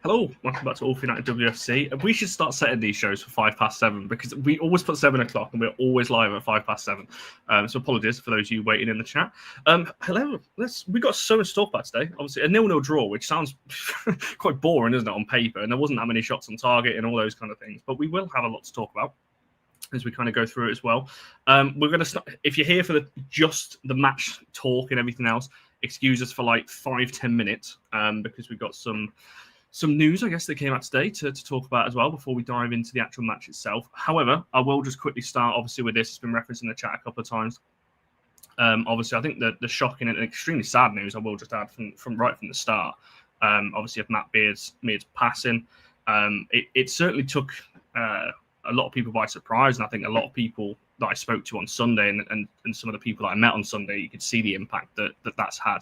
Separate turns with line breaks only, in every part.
Hello, welcome back to All For United WFC. We should start setting these shows for 7:05 because we always put 7 o'clock and we're always live at 7:05. So apologies for those of you waiting in the chat. Hello, we got so much to talk about today. Obviously, a 0-0 draw, which sounds quite boring, isn't it, on paper? And there wasn't that many shots on target and all those kind of things. But we will have a lot to talk about as we kind of go through it as well. We're going to start. If you're here for just the match talk and everything else, excuse us for like 5-10 minutes because we've got some news, I guess, that came out today to talk about as well before we dive into the actual match itself. However, I will just quickly start, obviously, with this. It's been referenced in the chat a couple of times. Obviously, I think the shocking and extremely sad news, I will just add from right from the start, obviously, of Matt Beard's passing. It certainly took a lot of people by surprise, and I think a lot of people that I spoke to on Sunday and some of the people that I met on Sunday, you could see the impact that's had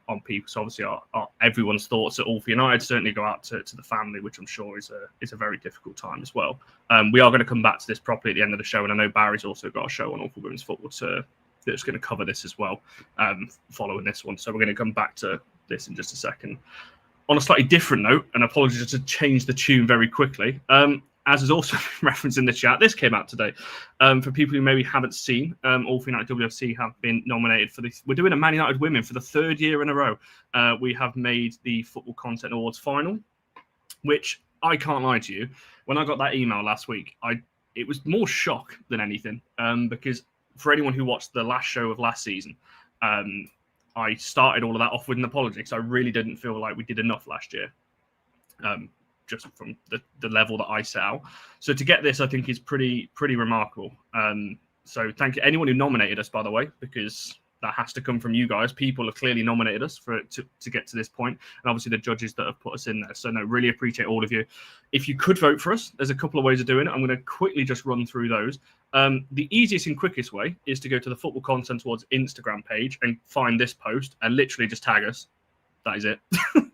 on people. So obviously everyone's thoughts at All For United certainly go out to the family, which I'm sure is a very difficult time as well. We are going to come back to this properly at the end of the show, and I know Barry's also got a show on All For Women's Football that's going to cover this as well following this one. So we're going to come back to this in just a second. On a slightly different note, and apologies to change the tune very quickly, as is also referenced in the chat, this came out today. For people who maybe haven't seen, All For United WFC have been nominated for this. We're doing a Man United Women for the third year in a row. We have made the Football Content Awards final, which I can't lie to you. When I got that email last week, it was more shock than anything because for anyone who watched the last show of last season, I started all of that off with an apology because I really didn't feel like we did enough last year. Just from the level that I set out. So to get this, I think is pretty remarkable. So thank you anyone who nominated us, by the way, because that has to come from you guys. People have clearly nominated us for it to get to this point, and obviously the judges that have put us in there. So no, really appreciate all of you. If you could vote for us, there's a couple of ways of doing it. I'm going to quickly just run through those. The easiest and quickest way is to go to the Football Content Awards Instagram page and find this post and literally just tag us. That is it.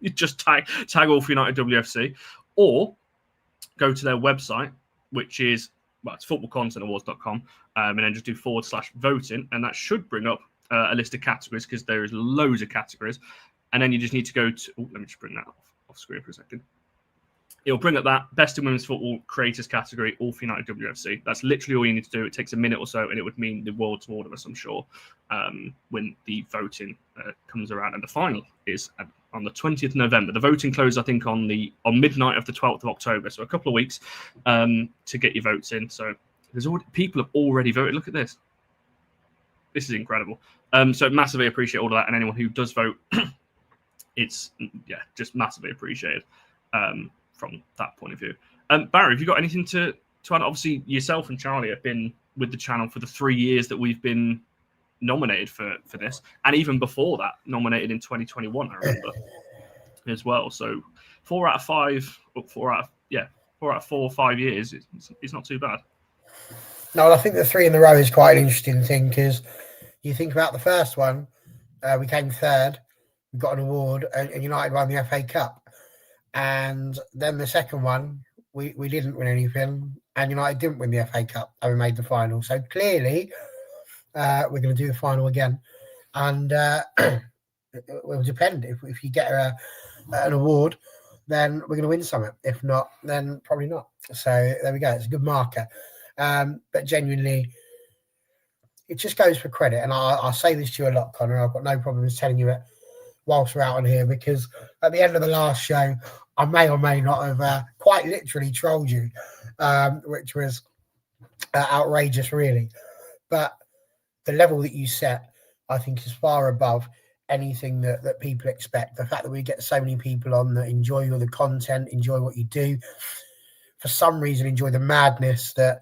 You just tag All For United WFC. Or go to their website, which is, it's footballcontentawards.com, and then just do /voting, and that should bring up a list of categories because there is loads of categories. And then you just need to go to, let me just bring that off screen for a second. It'll bring up that Best in Women's Football Creators category, All For United WFC. That's literally all you need to do. It takes a minute or so, and it would mean the world to all of us, I'm sure, when the voting comes around. And the final is on the 20th of November. The voting closes, I think, on midnight of the 12th of October. So a couple of weeks to get your votes in. So people have already voted. Look at this. This is incredible. So massively appreciate all of that. And anyone who does vote, it's just massively appreciated from that point of view. Barry, have you got anything to add? Obviously, yourself and Charlie have been with the channel for the 3 years that we've been nominated for this, and even before that, nominated in 2021, I remember as well. So 4 out of 5 or 5 years, it's not too bad.
No, I think the 3 in a row is quite an interesting thing because you think about the first one, we came third, we got an award, and United won the FA Cup. And then the second one, we didn't win anything, and United didn't win the FA Cup, and we made the final. So clearly, we're going to do the final again, and it will depend. If you get an award, then we're going to win something. If not, then probably not. So there we go. It's a good marker. But genuinely, it just goes for credit. And I'll say this to you a lot, Connor. I've got no problems telling you it whilst we're out on here, because at the end of the last show, I may or may not have quite literally trolled you, which was outrageous, really. But the level that you set, I think, is far above anything that people expect. The fact that we get so many people on that enjoy all the content, enjoy what you do, for some reason enjoy the madness that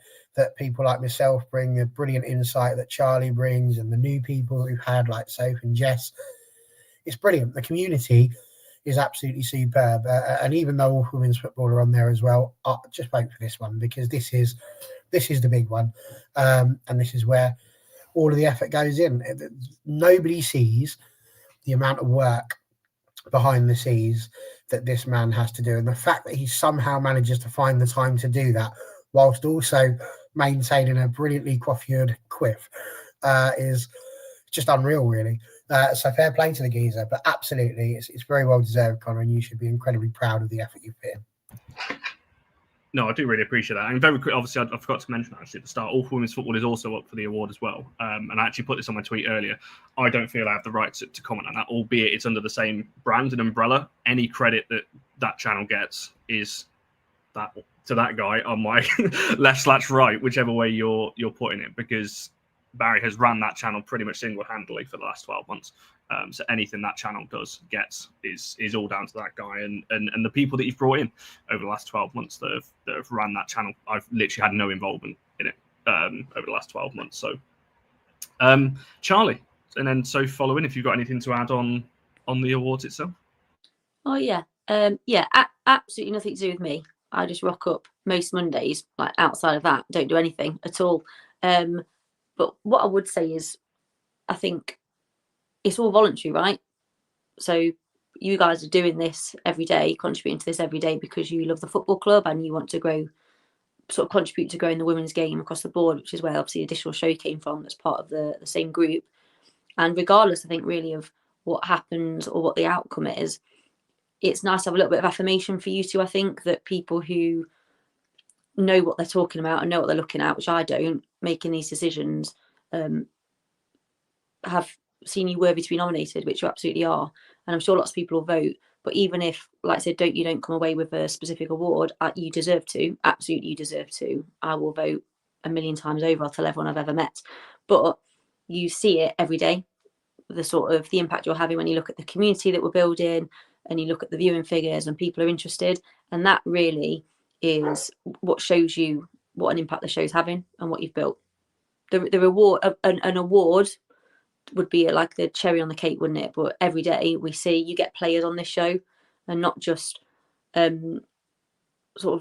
people like myself bring, the brilliant insight that Charlie brings, and the new people we've had like Soph and Jess. It's brilliant. The community is absolutely superb. And even though all women's football are on there as well, just vote for this one, because this is the big one. And this is where all of the effort goes in. Nobody sees the amount of work behind the scenes that this man has to do. And the fact that he somehow manages to find the time to do that whilst also maintaining a brilliantly coiffured quiff is just unreal, really. So fair play to the geezer, but absolutely, it's very well deserved, Connor, and you should be incredibly proud of the effort you've put in.
No, I do really appreciate that. And very quick, obviously, I forgot to mention actually at the start, All for Women's Football is also up for the award as well. And I actually put this on my tweet earlier. I don't feel I have the right to comment on that, albeit it's under the same brand and umbrella. Any credit that channel gets is that to that guy on my left/right, whichever way you're putting it, because Barry has ran that channel pretty much single-handedly for the last 12 months. So anything that channel gets is all down to that guy and the people that you've brought in over the last 12 months that have ran that channel. I've literally had no involvement in it over the last 12 months. So Charlie, and then so following, if you've got anything to add on the awards itself.
Oh yeah, absolutely nothing to do with me. I just rock up most Mondays. Like outside of that, don't do anything at all. But what I would say is, I think it's all voluntary, right? So you guys are doing this every day, contributing to this every day because you love the football club and you want to contribute to growing the women's game across the board, which is where obviously Additional Show came from. That's part of the same group. And regardless, I think really of what happens or what the outcome is, it's nice to have a little bit of affirmation for you two. I think that people who know what they're talking about and know what they're looking at, which I don't, making these decisions, have seen you worthy to be nominated, which you absolutely are. And I'm sure lots of people will vote. But even if, like I said, you don't come away with a specific award, you deserve to. Absolutely, you deserve to. I will vote 1,000,000 times over. I'll tell everyone I've ever met. But you see it every day, the impact you're having when you look at the community that we're building and you look at the viewing figures and people are interested. And that really is what shows you what an impact the show's having and what you've built. The reward, an award would be like the cherry on the cake, wouldn't it? But every day we see you get players on this show and not just sort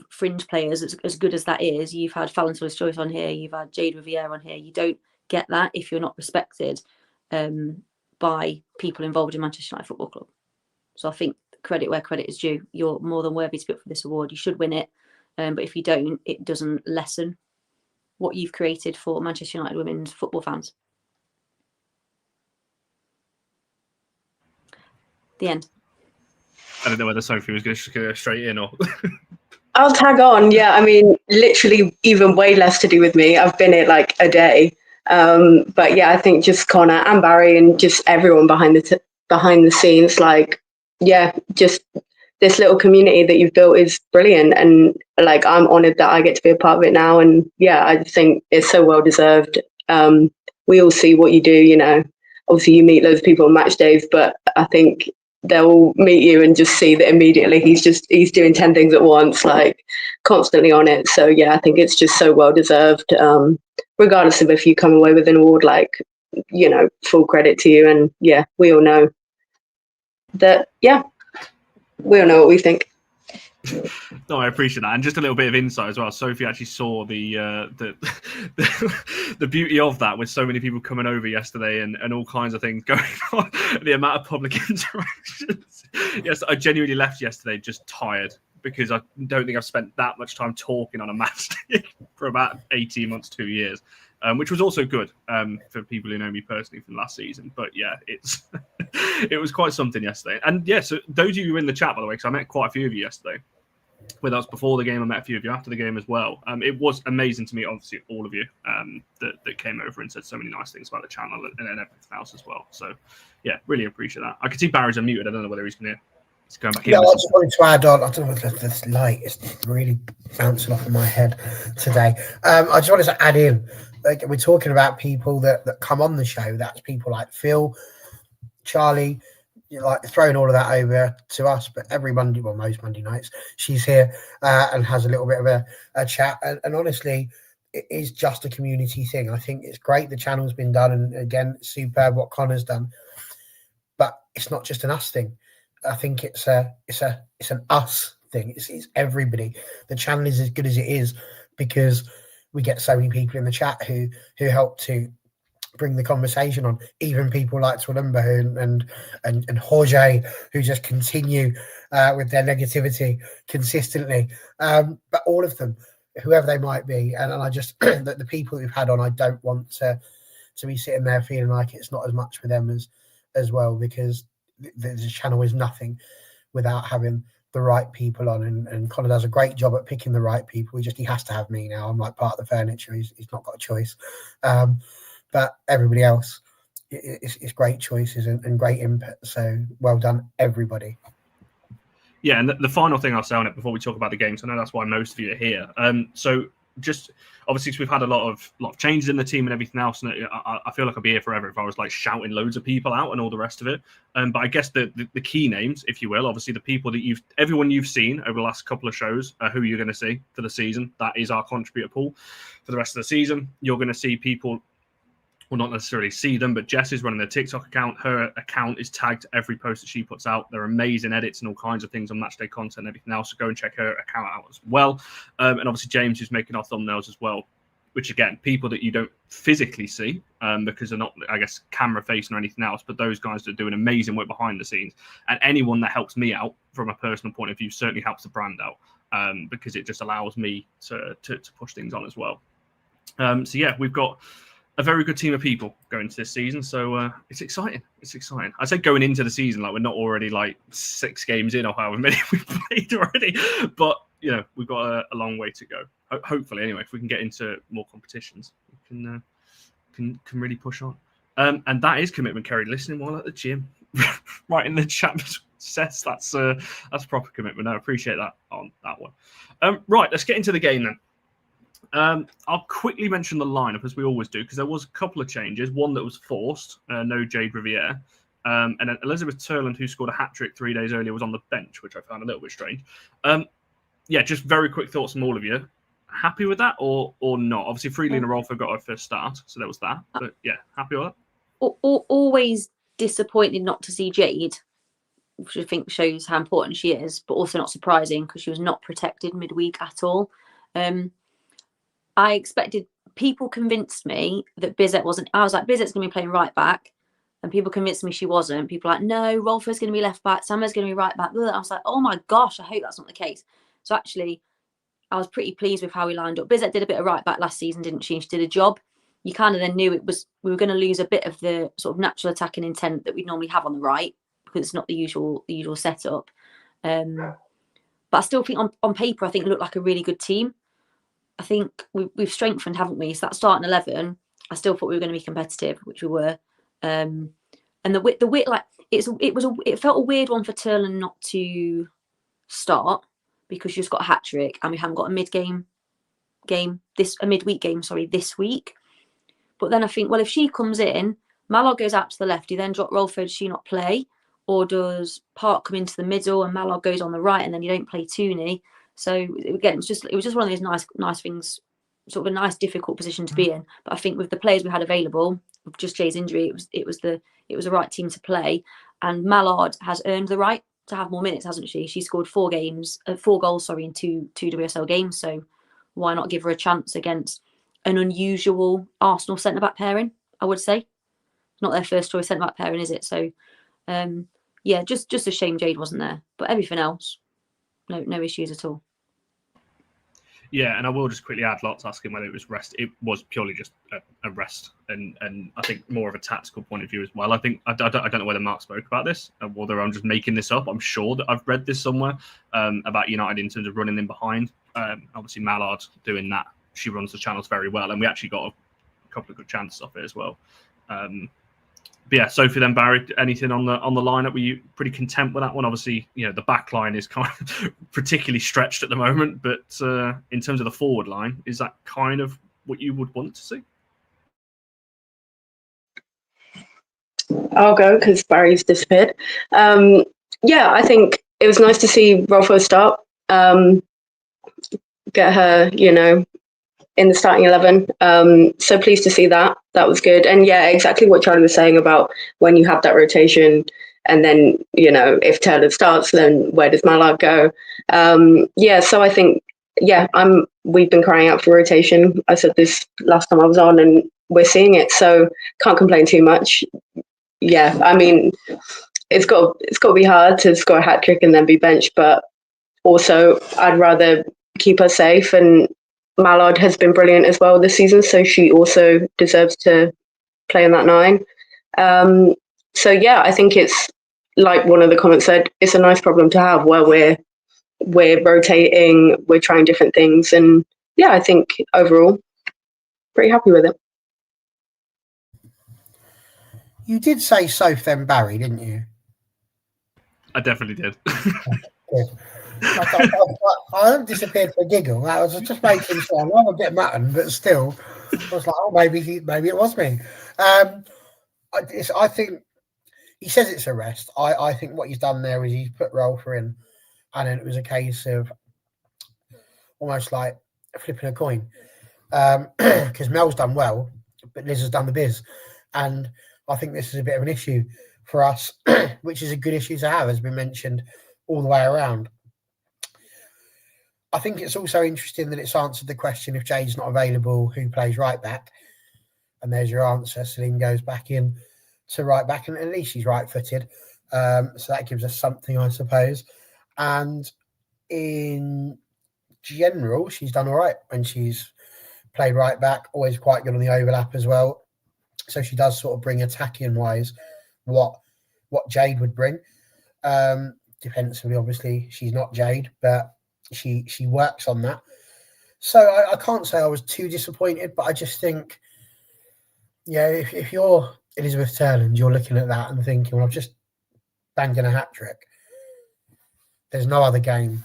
of fringe players. As good as that is, you've had Fallon Tullis-Joyce on here, you've had Jade Riviere on here. You don't get that if you're not respected by people involved in Manchester United Football Club. So I think credit where credit is due. You're more than worthy to be up for this award. You should win it. But if you don't, it doesn't lessen what you've created for Manchester United women's football fans. The end.
I don't know whether Sophie was going to go straight in or...
I'll tag on. Yeah, I mean, literally even way less to do with me. I've been it like a day. But yeah, I think just Connor and Barry and just everyone behind the scenes, like, yeah, just this little community that you've built is brilliant. And like, I'm honoured that I get to be a part of it now. And yeah, I think it's so well deserved. We all see what you do, you know, obviously you meet loads of people on match days, but I think they'll meet you and just see that immediately he's doing 10 things at once, like constantly on it. So yeah, I think it's just so well deserved. Regardless of if you come away with an award, like, you know, full credit to you. And yeah, we all know that, yeah, we all know what we think.
No, I appreciate that, and just a little bit of insight as well. Sophie actually saw the beauty of that, with so many people coming over yesterday and all kinds of things going on. The amount of public interactions. Yes, I genuinely left yesterday just tired because I don't think I've spent that much time talking on a match for about 18 months, 2 years, which was also good for people who know me personally from last season. But yeah, it was quite something yesterday. And yeah, so those of you who were in the chat, by the way, because I met quite a few of you yesterday, whether that was before the game, I met a few of you after the game as well. It was amazing to meet, obviously, all of you that came over and said so many nice things about the channel and everything else as well. So yeah, really appreciate that. I can see Barry's unmuted. I don't know whether he's going back in.
Yeah, I just wanted to add on. I don't know whether this light is really bouncing off of my head today. I just wanted to add in, like, we're talking about people that come on the show. That's people like Phil, Charlie, you know, like throwing all of that over to us. But every Monday, well, most Monday nights, she's here and has a little bit of a chat. And honestly, it is just a community thing. I think it's great the channel's been done, and again, superb what Connor's done. But it's not just an us thing. I think it's an us thing. It's everybody. The channel is as good as it is because we get so many people in the chat who help to bring the conversation on. Even people like Twilumba and Jorge, who just continue with their negativity consistently. But all of them, whoever they might be, and I just the people we've had on, I don't want to be sitting there feeling like it's not as much for them as as well, because the channel is nothing without having the right people on, and Connor does a great job at picking the right people. He has to have me now. I'm like part of the furniture. He's not got a choice. But everybody else, it's great choices and great input. So well done, everybody.
Yeah, and the final thing I'll say on it before we talk about the games, I know that's why most of you are here. So just obviously, we've had a lot of changes in the team and everything else, and I feel like I'd be here forever if I was like shouting loads of people out and all the rest of it. But I guess the key names, if you will, obviously the people that everyone you've seen over the last couple of shows are who you're going to see for the season. That is our contributor pool for the rest of the season. You're going to see people. Well, not necessarily see them, but Jess is running the TikTok account. Her account is tagged every post that she puts out. They're amazing edits and all kinds of things on matchday content and everything else. So go and check her account out as well. And obviously James is making our thumbnails as well, which again, people that you don't physically see because they're not, I guess, camera facing or anything else, but those guys that are doing amazing work behind the scenes. And anyone that helps me out from a personal point of view certainly helps the brand out because it just allows me to push things on as well. So yeah, we've got a very good team of people going into this season, so it's exciting. It's exciting. I say going into the season like we're not already like 6 games in or however many we've played already, but you know we've got a long way to go. Hopefully, anyway, if we can get into more competitions, we can really push on. And that is commitment, Kerry. Listening while at the gym, right in the chat says that's proper commitment. I appreciate that on that one. Right, let's get into the game then. I'll quickly mention the lineup as we always do because there was a couple of changes. One that was forced, no Jade Riviere, and then Elizabeth Turland, who scored a hat-trick 3 days earlier, was on the bench, which I found a little bit strange. Yeah, just very quick thoughts from all of you. Happy with that or not? Obviously, Freelina Rolfo got her first start, so there was that. But yeah, happy with that?
Always disappointed not to see Jade, which I think shows how important she is, but also not surprising because she was not protected midweek at all. I expected, people convinced me that Bizet wasn't. I was like, Bizet's going to be playing right back. And people convinced me she wasn't. People were like, no, Rolfo's going to be left back. Summer's going to be right back. I was like, oh my gosh, I hope that's not the case. So actually, I was pretty pleased with how we lined up. Bizet did a bit of right back last season, didn't she? She did a job. You kind of then knew we were going to lose a bit of the sort of natural attacking intent that we'd normally have on the right because it's not the usual setup. But I still think on paper, I think it looked like a really good team. I think we've strengthened, haven't we? So that starting 11, I still thought we were going to be competitive, which we were. And the wit, like it felt a weird one for Turland not to start because she's got a hat trick and we haven't got a midweek game this week. But then I think, well, if she comes in, Mallard goes out to the left. You then drop Rolfo. Does she not play, or does Park come into the middle and Mallard goes on the right, and then you don't play Tooney? So again, it was just one of those nice things, sort of a nice difficult position to be in. But I think with the players we had available, with just Jay's injury, it was the right team to play. And Mallard has earned the right to have more minutes, hasn't she? She scored 4 goals in two WSL games. So why not give her a chance against an unusual Arsenal centre back pairing? I would say not their first choice centre back pairing, is it? So yeah, just a shame Jade wasn't there, but everything else, no issues at all.
Yeah, and I will just quickly add, lots asking whether it was rest. It was purely just a rest, and I think more of a tactical point of view as well. I think I don't know whether Mark spoke about this, or whether I'm just making this up. I'm sure that I've read this somewhere about United in terms of running in behind. Obviously, Mallard doing that. She runs the channels very well, and we actually got a couple of good chances off it as well. But yeah, Sophie, then Barry, anything on the lineup? Were you pretty content with that one? Obviously, you know, the back line is kind of particularly stretched at the moment, but in terms of the forward line, is that kind of what you would want to see?
I'll go because Barry's disappeared. Yeah, I think it was nice to see Rolfo start, get her, in the starting 11. So pleased to see that. That was good. And yeah, exactly what Charlie was saying about when you have that rotation and then, if Taylor starts, then where does Mallard go? Yeah, so I think, we've been crying out for rotation. I said this last time I was on and we're seeing it. So can't complain too much. Yeah, I mean, it's got to be hard to score a hat trick and then be benched, but also I'd rather keep her safe, and Mallard has been brilliant as well this season, so she also deserves to play in that 9. So yeah, I think it's like one of the comments said, it's a nice problem to have where we're rotating, we're trying different things, and yeah, I think overall pretty happy with it.
You did say Soph then Barry, didn't you?
I definitely did.
Good. I haven't disappeared for a giggle. I was just making sure. I'm a bit mutton, but still, I was like, oh, maybe it was me. I think he says it's a rest. I think what he's done there is he's put Rolfer in, and then it was a case of almost like flipping a coin, because Mel's done well, but Liz has done the biz, and I think this is a bit of an issue for us, which is a good issue to have, as been mentioned all the way around. I think it's also interesting that it's answered the question, if Jade's not available, who plays right back? And there's your answer. Celine goes back in to right back, and at least she's right-footed. So that gives us something, I suppose. And in general, she's done all right when she's played right back, always quite good on the overlap as well. So she does sort of bring attacking-wise what Jade would bring. Defensively, obviously, she's not Jade, but she works on that. So I can't say I was too disappointed, but I just think, if you're Elizabeth Turland, you're looking at that and thinking, well, I've just banged in a hat-trick. There's no other game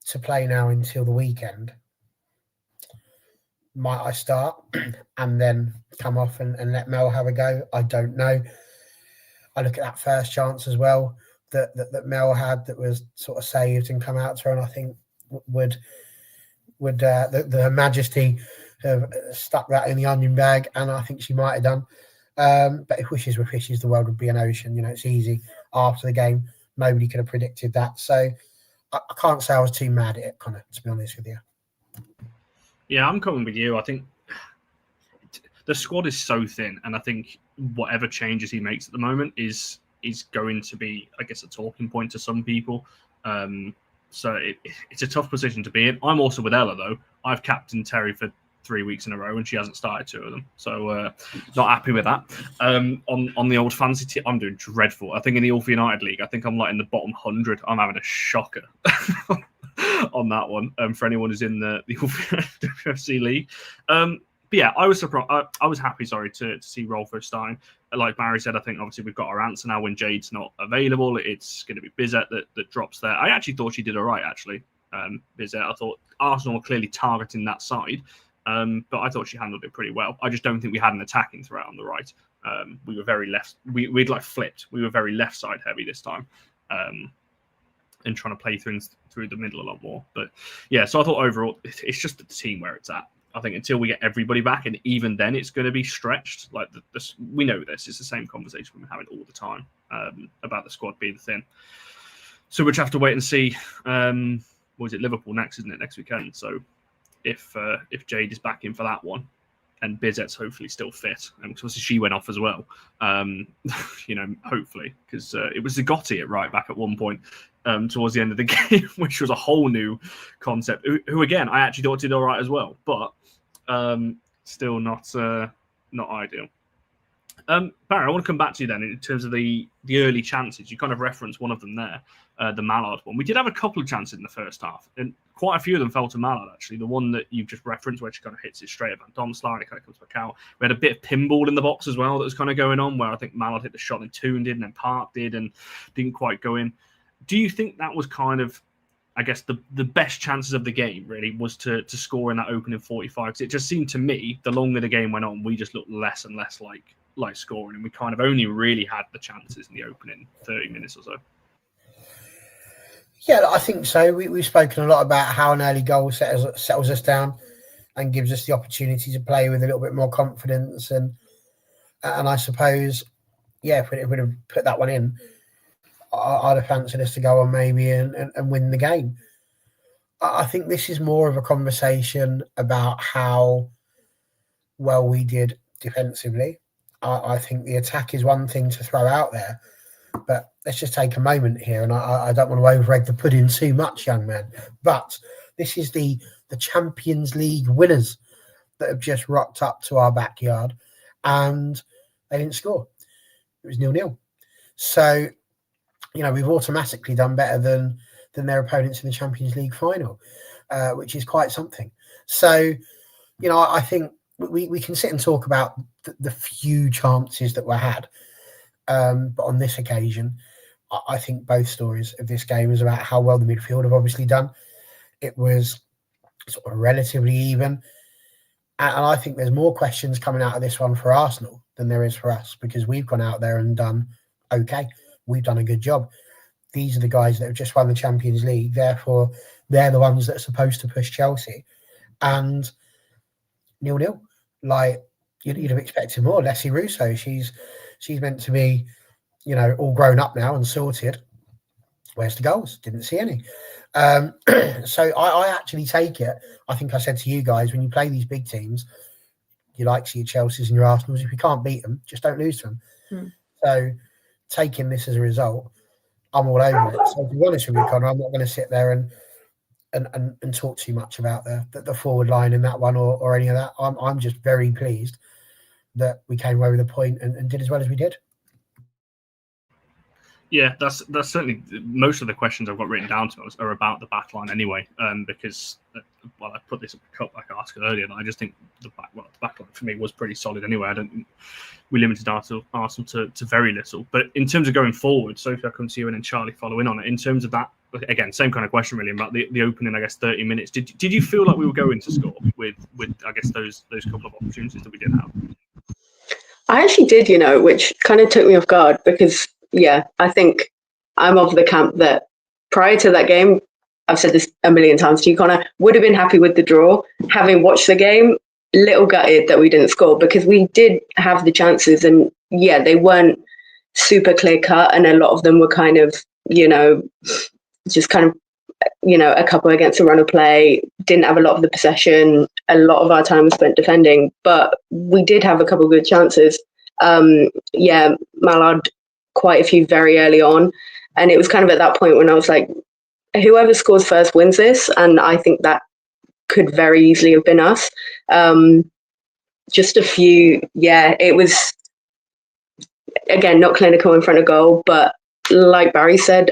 to play now until the weekend. Might I start and then come off and let Mel have a go? I don't know. I look at that first chance as well that Mel had that was sort of saved and come out to her, and I think would the Majesty have stuck that in the onion bag, and I think she might have done. But if wishes were fishes, the world would be an ocean. It's easy after the game. Nobody could have predicted that. So I can't say I was too mad at it, Connor, to be honest with you.
Yeah, I'm coming with you. I think the squad is so thin, and I think whatever changes he makes at the moment is going to be, I guess, a talking point to some people. So it's a tough position to be in. I'm also with Ella, though. I've captained Terry for 3 weeks in a row, and she hasn't started 2 of them. So not happy with that. On the old fancy team, I'm doing dreadful. I think in the All for United League, I think I'm like in the bottom 100. I'm having a shocker on that one for anyone who's in the All for United WFC League. But yeah, I was surprised. I was happy, to see Rolfo starting. Like Barry said, I think obviously we've got our answer now. When Jade's not available, it's going to be Bizet that drops there. I actually thought she did all right, actually. Bizet, I thought Arsenal were clearly targeting that side, but I thought she handled it pretty well. I just don't think we had an attacking threat on the right. We were very left. We'd like flipped. We were very left side heavy this time, and trying to play things through the middle a lot more. But yeah, so I thought overall it's just the team where it's at. I think until we get everybody back, and even then it's going to be stretched. Like we know this. It's the same conversation we're having all the time about the squad being thin. So we'll just have to wait and see. Was it Liverpool next, isn't it, next weekend? So if Jade is back in for that one, and Bizet's hopefully still fit, because she went off as well, hopefully, because it was Zagotti at right back at one point towards the end of the game, which was a whole new concept, who again, I actually thought did all right as well, but still not ideal. Barry, I want to come back to you then in terms of the early chances. You kind of referenced one of them there, the Mallard one. We did have a couple of chances in the first half, and quite a few of them fell to Mallard, actually. The one that you've just referenced, where she kind of hits it straight at Van Domselaar, and it kind of comes back out. We had a bit of pinball in the box as well that was kind of going on, where I think Mallard hit the shot and Toon did, and then Park did, and didn't quite go in. Do you think that was kind of, I guess, the best chances of the game, really, was to score in that opening 45? Because it just seemed to me, the longer the game went on, we just looked less and less like scoring, and we kind of only really had the chances in the opening 30 minutes or so.
Yeah, I think so. We've spoken a lot about how an early goal settles us down and gives us the opportunity to play with a little bit more confidence. And I suppose, yeah, if we'd have put that one in, I'd have fancied us to go on maybe and win the game. I think this is more of a conversation about how well we did defensively. I think the attack is one thing to throw out there, but let's just take a moment here, and I don't want to over-egg the pudding too much, young man, but this is the Champions League winners that have just rocked up to our backyard, and they didn't score. It was 0-0. So, we've automatically done better than their opponents in the Champions League final, which is quite something. So, I think we can sit and talk about the few chances that were had. But on this occasion, I think both stories of this game is about how well the midfield have obviously done. It was sort of relatively even. And I think there's more questions coming out of this one for Arsenal than there is for us, because we've gone out there and done okay. We've done a good job. These are the guys that have just won the Champions League. Therefore, they're the ones that are supposed to push Chelsea. And 0-0. Like, you'd have expected more. Leslie Russo, she's meant to be, all grown up now and sorted. Where's the goals? Didn't see any. So I actually take it. I think I said to you guys, when you play these big teams, you like to see your Chelseas and your Arsenals. If you can't beat them, just don't lose to them. So taking this as a result, I'm all over it. So to be honest with you, Connor, I'm not going to sit there and talk too much about the forward line in that one or any of that. I'm just very pleased that we came away with a point and did as well as we did.
Yeah, that's certainly most of the questions I've got written down to us are about the back line anyway. Because I put this up like I asked earlier, and I just think the back line for me was pretty solid anyway. We limited Arsenal to very little. But in terms of going forward, Sophie, I'll come to you and then Charlie following on it. In terms of that, again, same kind of question really about the opening, I guess, 30 minutes. Did you feel like we were going to score with I guess those couple of opportunities that we did have?
I actually did, which kind of took me off guard because, yeah, I think I'm of the camp that prior to that game, I've said this a million times to you, Connor, would have been happy with the draw. Having watched the game, little gutted that we didn't score because we did have the chances and, yeah, they weren't super clear cut and a lot of them were kind of, just kind of, a couple against a run of play, didn't have a lot of the possession. A lot of our time was spent defending, but we did have a couple of good chances. Mallard, quite a few very early on. And it was kind of at that point when I was like, whoever scores first wins this. And I think that could very easily have been us. Just a few, it was, again, not clinical in front of goal, but like Barry said,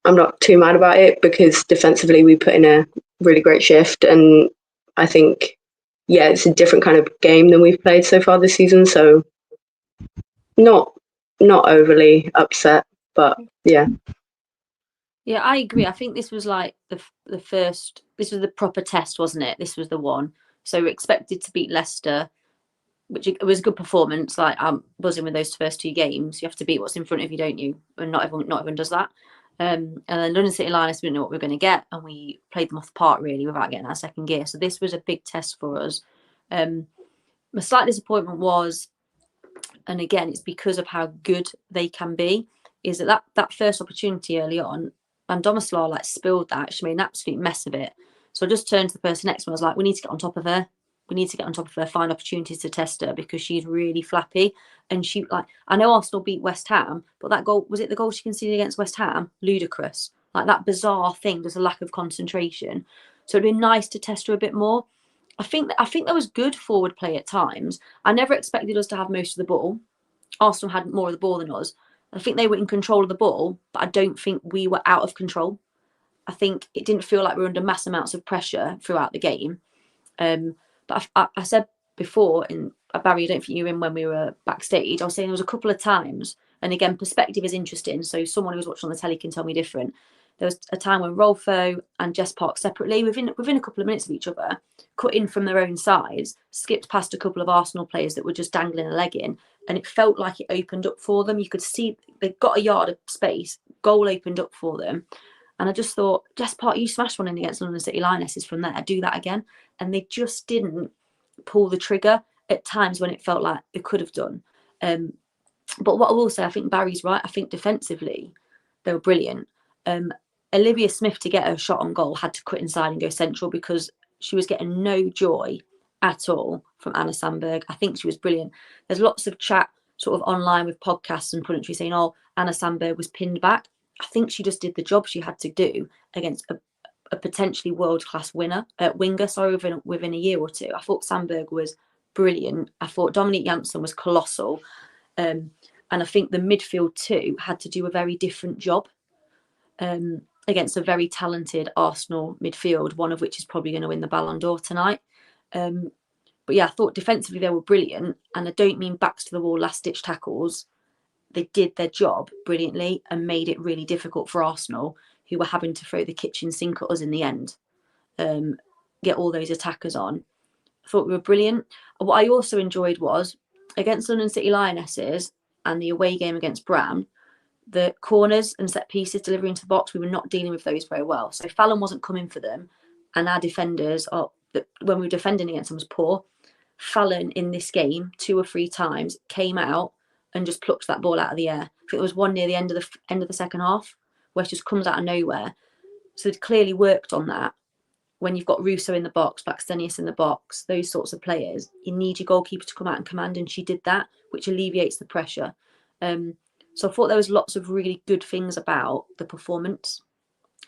I'm not too mad about it because defensively we put in a really great shift. And I think, it's a different kind of game than we've played so far this season. So not overly upset, but yeah.
Yeah, I agree. I think this was like the first, this was the proper test, wasn't it? This was the one. So we expected to beat Leicester, which it was a good performance. Like I'm buzzing with those first two games. You have to beat what's in front of you, don't you? And not everyone does that. And then London City Lioness, we didn't know what we were going to get, and we played them off the park really without getting our second gear. So this was a big test for us. My slight disappointment was, and again, it's because of how good they can be, is that first opportunity early on, Van Domeslaar spilled that. She made an absolute mess of it. So I just turned to the person next to me. I was like, we need to get on top of her. We need to get on top of her, find opportunities to test her because she's really flappy. And she, I know Arsenal beat West Ham, but that goal, was it the goal she conceded against West Ham? Ludicrous. That bizarre thing, there's a lack of concentration. So it'd be nice to test her a bit more. I think there was good forward play at times. I never expected us to have most of the ball. Arsenal had more of the ball than us. I think they were in control of the ball, but I don't think we were out of control. I think it didn't feel like we were under mass amounts of pressure throughout the game. But I said before, Barry, I don't think you were in when we were backstage, I was saying there was a couple of times, and again, perspective is interesting, so someone who's watching on the telly can tell me different. There was a time when Rolfo and Jess Park separately, within a couple of minutes of each other, cut in from their own sides, skipped past a couple of Arsenal players that were just dangling a leg in, and it felt like it opened up for them. You could see they got a yard of space, goal opened up for them. And I just thought, Jess Park, you smashed one in against London City Lionesses from there, do that again. And they just didn't pull the trigger at times when it felt like they could have done. But what I will say, I think Barry's right. I think defensively, they were brilliant. Olivia Smith, to get her shot on goal, had to cut inside and go central because she was getting no joy at all from Anna Sandberg. I think she was brilliant. There's lots of chat sort of online with podcasts and punditry saying, Anna Sandberg was pinned back. I think she just did the job she had to do against a potentially world-class winger, within a year or two. I thought Sandberg was brilliant. I thought Dominique Janssen was colossal. And I think the midfield too had to do a very different job against a very talented Arsenal midfield, one of which is probably going to win the Ballon d'Or tonight. But yeah, I thought defensively they were brilliant. And I don't mean backs to the wall, last ditch tackles. They did their job brilliantly and made it really difficult for Arsenal, who were having to throw the kitchen sink at us in the end, get all those attackers on. I thought we were brilliant. What I also enjoyed was, against London City Lionesses and the away game against Bram, the corners and set pieces delivery into the box, we were not dealing with those very well. So Fallon wasn't coming for them, and our defenders, when we were defending against them, was poor. Fallon in this game 2 or 3 times came out and just plucked that ball out of the air. I think there was one near the end of the second half where it just comes out of nowhere. So they'd clearly worked on that. When you've got Russo in the box, Baxtenius in the box, those sorts of players, you need your goalkeeper to come out and command, and she did that, which alleviates the pressure. So I thought there was lots of really good things about the performance.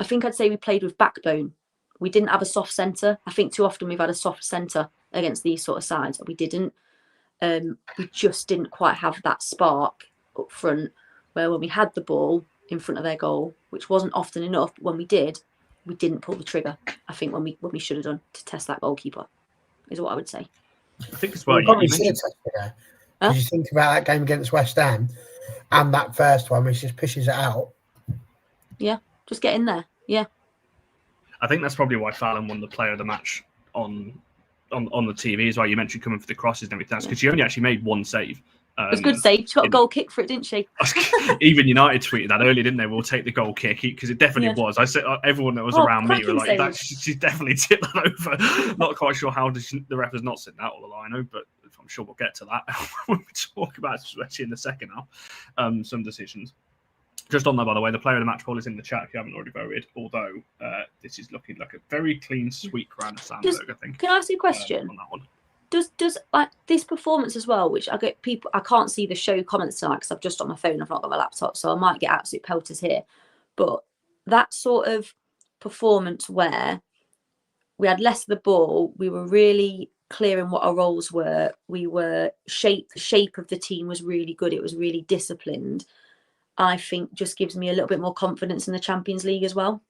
I think I'd say we played with backbone. We didn't have a soft centre. I think too often we've had a soft centre against these sort of sides, but we didn't. We just didn't quite have that spark up front, where when we had the ball in front of their goal, which wasn't often enough, but when we did, we didn't pull the trigger. I think when we should have done to test that goalkeeper is what I would say.
I think as well.
You probably should have tested her. Because you think about that game against West Ham and that first one, which just pushes it out.
Yeah, just get in there. Yeah.
I think that's probably why Fallon won the player of the match on the TV as well. You mentioned coming for the crosses and everything. That's because she only actually made one save.
It was a good save. She got a goal kick for it, didn't she?
Even United tweeted that earlier, didn't they? We'll take the goal kick, because it definitely was. I said everyone that was around me were like, that, she definitely tipped that over. Not quite sure how the ref has not sent that all the line, but I'm sure we'll get to that when we talk about it, especially in the second half. Some decisions. Just on that, by the way, the player of the match poll is in the chat if you haven't already voted, although this is looking like a very clean sweep around Sandberg, I think.
Can I ask you a question?
On that one.
Does like this performance as well, which I get people, I can't see the show comments tonight because I've just on my phone, I've not got my laptop, so I might get absolute pelters here. But that sort of performance where we had less of the ball, we were really clear in what our roles were, the shape of the team was really good, it was really disciplined, I think just gives me a little bit more confidence in the Champions League as well.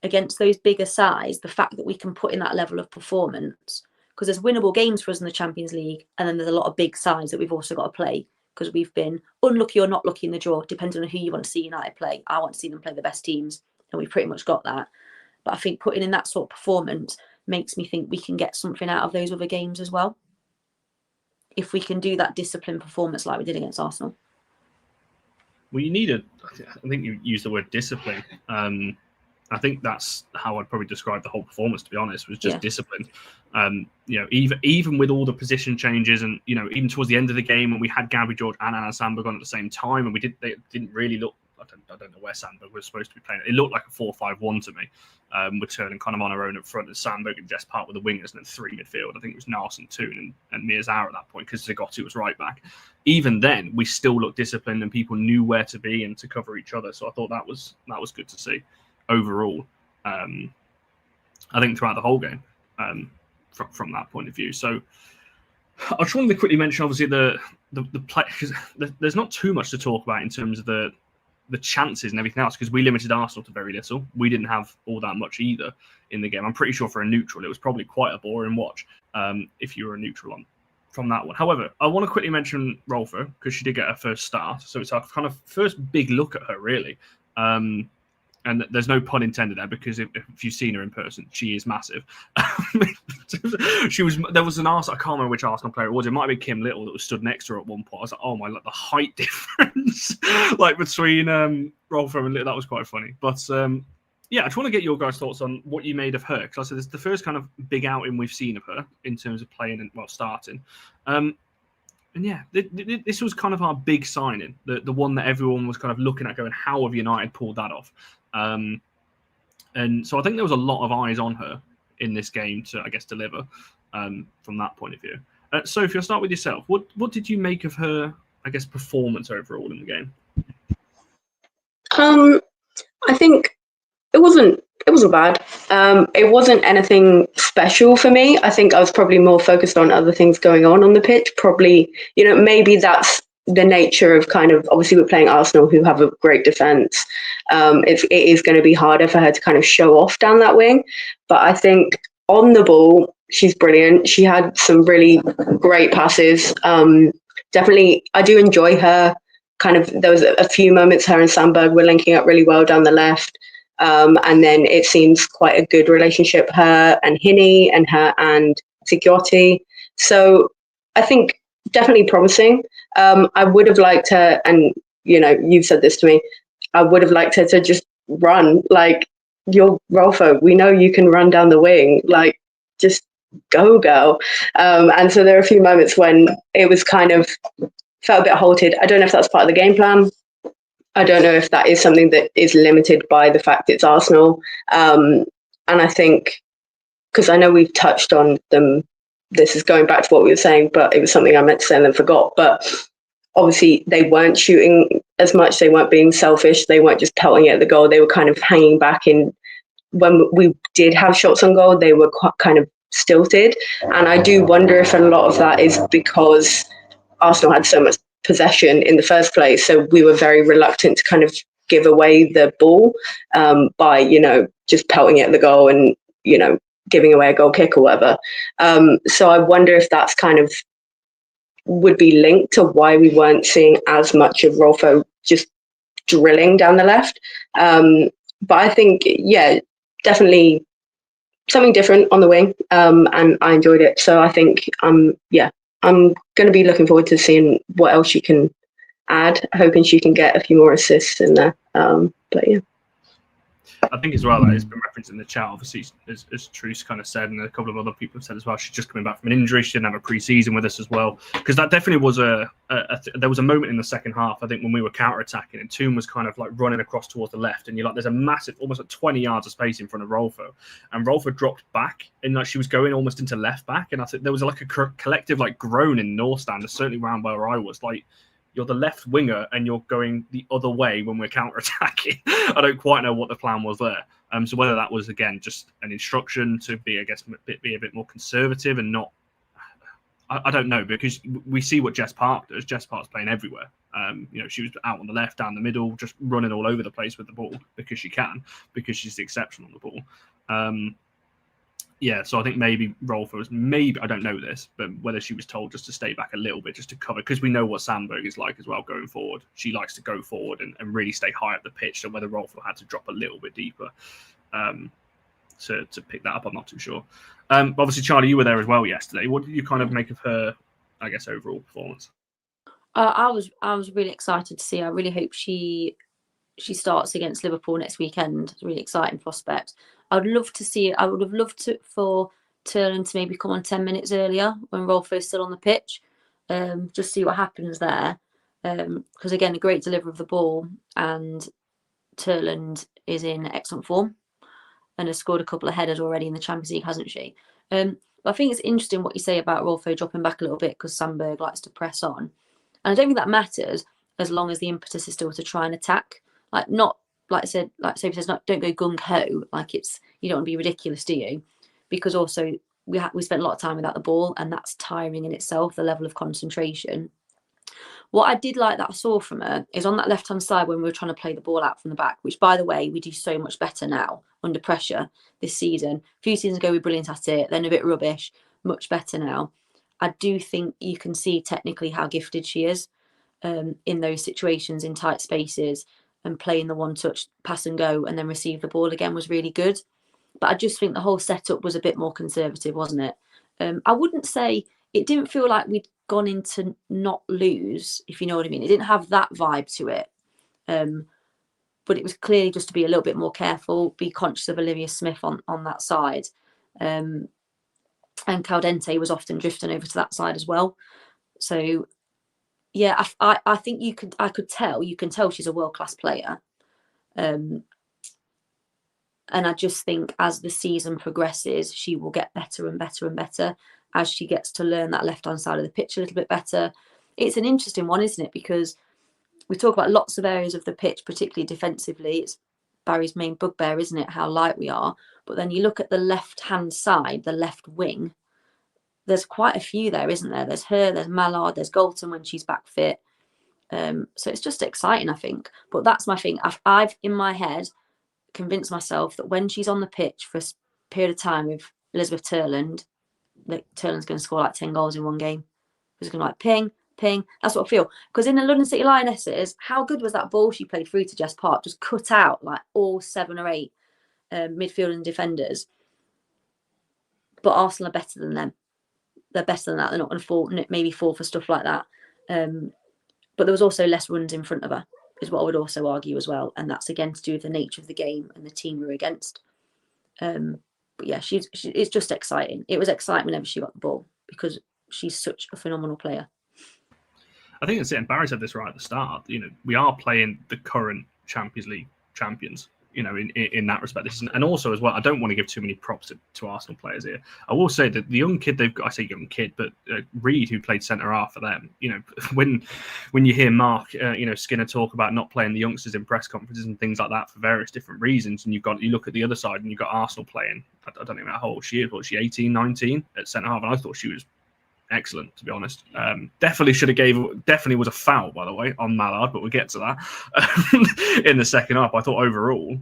Against those bigger sides, the fact that we can put in that level of performance, because there's winnable games for us in the Champions League, and then there's a lot of big sides that we've also got to play, because we've been unlucky or not lucky in the draw, depending on who you want to see United play. I want to see them play the best teams, and we've pretty much got that. But I think putting in that sort of performance makes me think we can get something out of those other games as well, if we can do that disciplined performance like we did against Arsenal.
Well, I think you used the word discipline. I think that's how I'd probably describe the whole performance, to be honest, was just discipline. Even with all the position changes and, even towards the end of the game when we had Gabby George and Anna Sandberg on at the same time, and they didn't really look, I don't know where Sandberg was supposed to be playing. It looked like a 4-5-1 to me, with turning kind of on her own up front, and Sandberg and Jess Park with the wingers, and then 3 midfield. I think it was Narson, Toon and Miyazawa at that point, because Zagotti was right back. Even then, we still looked disciplined and people knew where to be and to cover each other. So I thought that was good to see. Overall, I think throughout the whole game, from that point of view. So I just wanted to quickly mention, obviously, the play, because there's not too much to talk about in terms of the chances and everything else, because we limited Arsenal to very little. We didn't have all that much either in the game. I'm pretty sure for a neutral, it was probably quite a boring watch if you were a neutral from that one. However, I want to quickly mention Rolfo, because she did get her first start. So it's our kind of first big look at her, really. And there's no pun intended there, because if you've seen her in person, she is massive. There was an Arsenal, I can't remember which Arsenal player it was. It might be Kim Little that was stood next to her at one point. I was like, oh my, the height difference between Rolfo and Little, that was quite funny. But I just want to get your guys' thoughts on what you made of her, because I said it's the first kind of big outing we've seen of her in terms of playing and starting. And yeah, this was kind of our big signing, the one that everyone was kind of looking at going, how have United pulled that off? And so I think there was a lot of eyes on her in this game to, I guess, deliver from that point of view. Sophie, I'll start with yourself. What did you make of her, I guess, performance overall in the game?
I think it wasn't bad. It wasn't anything special for me. I think I was probably more focused on other things going on the pitch. Probably, maybe that's the nature of kind of, obviously we're playing Arsenal, who have a great defence. It is going to be harder for her to kind of show off down that wing. But I think on the ball, she's brilliant. She had some really great passes. Definitely, I do enjoy her. Kind of, there was a few moments her and Sandberg were linking up really well down the left. And then it seems quite a good relationship, her and Hinny and her and Sigiotti. So I think definitely promising. I would have liked her, and you know, you've said this to me, I would have liked her to just run. Like, you're Rolfo, we know you can run down the wing, like, just go girl. And so there are a few moments when it was kind of felt a bit halted. I don't know if that's part of the game plan. I don't know if that is something that is limited by the fact it's Arsenal. And I think, because I know we've touched on them, this is going back to what we were saying, but it was something I meant to say and then forgot. But obviously they weren't shooting as much. They weren't being selfish. They weren't just pelting it at the goal. They were kind of hanging back in. When we did have shots on goal, they were quite kind of stilted. And I do wonder if a lot of that is because Arsenal had so much possession in the first place. So we were very reluctant to kind of give away the ball by, you know, just pelting it at the goal and, you know, giving away a goal kick or whatever. So I wonder if that's kind of would be linked to why we weren't seeing as much of Rolfo just drilling down the left. But I think, yeah, definitely something different on the wing, and I enjoyed it. So I think, I'm going to be looking forward to seeing what else she can add, hoping she can get a few more assists in there. But yeah.
I think as well that it's been referenced in the chat, obviously, as Truce kind of said, and a couple of other people have said as well, she's just coming back from an injury. She didn't have a pre-season with us as well, because that definitely was there was a moment in the second half, I think, when we were counter-attacking and Toon was kind of like running across towards the left, and you're like, there's a massive, almost like 20 yards of space in front of Rolfo, and Rolfo dropped back, and like she was going almost into left back, and I think there was like a collective like groan in North Stand, certainly around where I was, like, you're the left winger and you're going the other way when we're counter-attacking. I don't quite know what the plan was there. So whether that was, again, just an instruction to be, I guess, be a bit more conservative and not... I don't know, because we see what Jess Park does. Jess Park's playing everywhere. You know, she was out on the left, down the middle, just running all over the place with the ball because she can, because she's the exception on the ball. Yeah, so I think maybe Rolfo was I don't know this, but whether she was told just to stay back a little bit, just to cover, because we know what Sandberg is like as well going forward. She likes to go forward and really stay high up the pitch. So whether Rolfo had to drop a little bit deeper to pick that up, I'm not too sure. Obviously, Charlie, you were there as well yesterday. What did you kind of make of her, I guess, overall performance?
I was really excited to see her. I really hope she starts against Liverpool next weekend. It's a really exciting prospect. I would love to see it. I would have loved for Turner to maybe come on 10 minutes earlier when Rolfo's still on the pitch. Just see what happens there. Because again, a great delivery of the ball, and Turland is in excellent form and has scored a couple of headers already in the Champions League, hasn't she? But I think it's interesting what you say about Rolfo dropping back a little bit because Sandberg likes to press on. And I don't think that matters as long as the impetus is still to try and attack. Like, not, like I said, like Sophie says, not, don't go gung-ho. Like, it's, you don't want to be ridiculous, do you? Because also we spent a lot of time without the ball, and that's tiring in itself, the level of concentration. What I did like that I saw from her is on that left-hand side when we were trying to play the ball out from the back, which, by the way, we do so much better now under pressure this season. A few seasons ago, we were brilliant at it, then a bit rubbish, much better now. I do think you can see technically how gifted she is in those situations, in tight spaces, and playing the one-touch pass and go and then receive the ball again was really good. But I just think the whole setup was a bit more conservative, wasn't it? I wouldn't say, it didn't feel like we'd gone into not lose, if you know what I mean. It didn't have that vibe to it. But it was clearly just to be a little bit more careful, be conscious of Olivia Smith on that side. And Caldente was often drifting over to that side as well. So yeah, I think you can tell she's a world-class player. And I just think as the season progresses, she will get better and better and better as she gets to learn that left-hand side of the pitch a little bit better. It's an interesting one, isn't it? Because we talk about lots of areas of the pitch, particularly defensively. It's Barry's main bugbear, isn't it? How light we are. But then you look at the left-hand side, the left wing, there's quite a few there, isn't there? There's her, there's Mallard, there's Galton when she's back fit. So it's just exciting, I think. But that's my thing. I've in my head convinced myself that when she's on the pitch for a period of time with Elizabeth Turland, like Turland's going to score like 10 goals in one game. It's going to like ping, ping. That's what I feel. Because in the London City Lionesses, how good was that ball she played through to Jess Park? Just cut out like all 7 or 8 midfield and defenders. But Arsenal are better than them. They're better than that. They're not going to fall for stuff like that. But there was also less runs in front of her, is what I would also argue as well. And that's again to do with the nature of the game and the team we were against. But yeah, it's just exciting. It was exciting whenever she got the ball because she's such a phenomenal player.
I think that's it. And Barry said this right at the start. We are playing the current Champions League champions. In that respect, and also as well, I don't want to give too many props to Arsenal players here. I will say that the young kid they've got, I say young kid, but Reed, who played centre half for them, when you hear Mark, Skinner talk about not playing the youngsters in press conferences and things like that for various different reasons, and you look at the other side and you've got Arsenal playing, I don't even know how old she is, was she 18, 19 at centre half, and I thought she was excellent, to be honest. Definitely was a foul, by the way, on Mallard, but we'll get to that in the second half. I thought overall,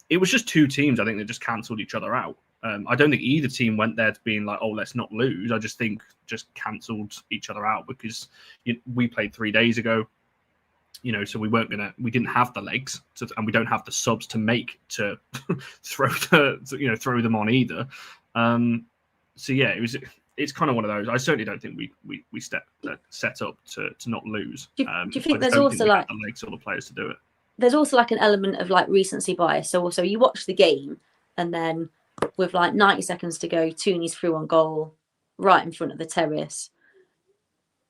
it was just two teams, I think, that just cancelled each other out. I don't think either team went there to being like, oh, let's not lose. I just think just cancelled each other out because we played 3 days ago, so we didn't have the legs and we don't have the subs to make to throw them on either. So yeah, it's kind of one of those. I certainly don't think we set up to not lose.
Do you think there's also like
the legs or the players to do it?
There's also like an element of like recency bias. So also you watch the game and then with like 90 seconds to go, Tooney's through on goal, right in front of the terrace.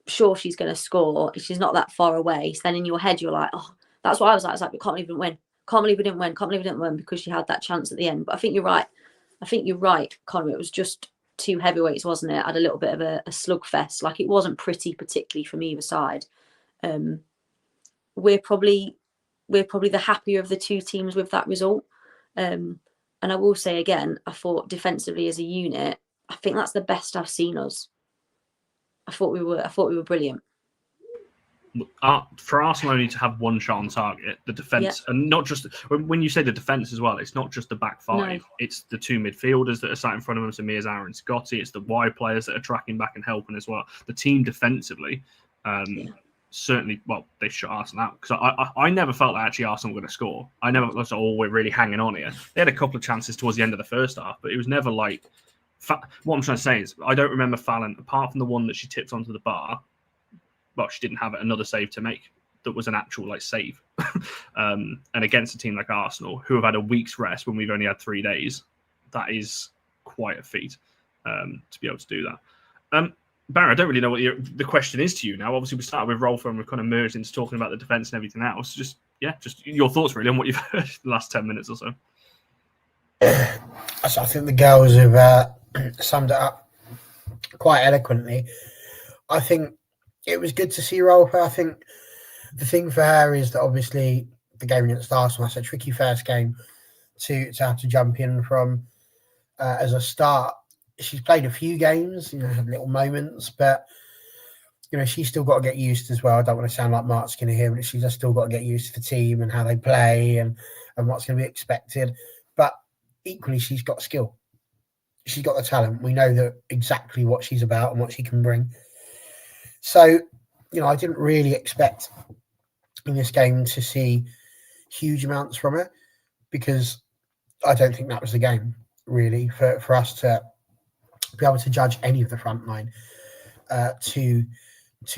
Sure, she's going to score. She's not that far away. So then in your head, you're like, oh, that's what I was like. I was like, we can't even win. Can't believe we didn't win. Can't believe we didn't win because she had that chance at the end. But I think you're right. Conor. It was just 2 heavyweights, wasn't it? Had a little bit of a slugfest. Like it wasn't pretty, particularly from either side. We're probably the happier of the 2 teams with that result. And I will say again, I thought defensively as a unit, I think that's the best I've seen us. I thought we were brilliant.
For Arsenal only to have one shot on target, the defence, and not just when you say the defence as well, it's not just the back 5. No. It's the 2 midfielders that are sat in front of them, so Mia Zara and Scotty. It's the wide players that are tracking back and helping as well. The team defensively, certainly, well, they shut Arsenal out because I never felt that actually Arsenal were going to score. I never thought, oh, we're really hanging on here. They had a couple of chances towards the end of the first half, but it was never like. What I'm trying to say is, I don't remember Fallon, apart from the one that she tipped onto the bar. Well, she didn't have another save to make that was an actual save. And against a team like Arsenal, who have had a week's rest when we've only had 3 days, that is quite a feat to be able to do that. Barry, I don't really know what the question is to you now. Obviously, we started with Rolfer and we've kind of merged into talking about the defence and everything else. Just your thoughts really on what you've heard the last 10 minutes or so.
I think the girls have summed it up quite eloquently. I think it was good to see Rolfer. I think the thing for her is that obviously the game against Arsenal, that's a tricky first game to have to jump in from as a start. She's played a few games, had little moments, but she's still got to get used as well. I don't want to sound like Mark Skinner here, but she's just still got to get used to the team and how they play and what's going to be expected. But equally, she's got skill. She's got the talent. We know that exactly what she's about and what she can bring. So, I didn't really expect in this game to see huge amounts from her because I don't think that was the game, really, for us to be able to judge any of the front line too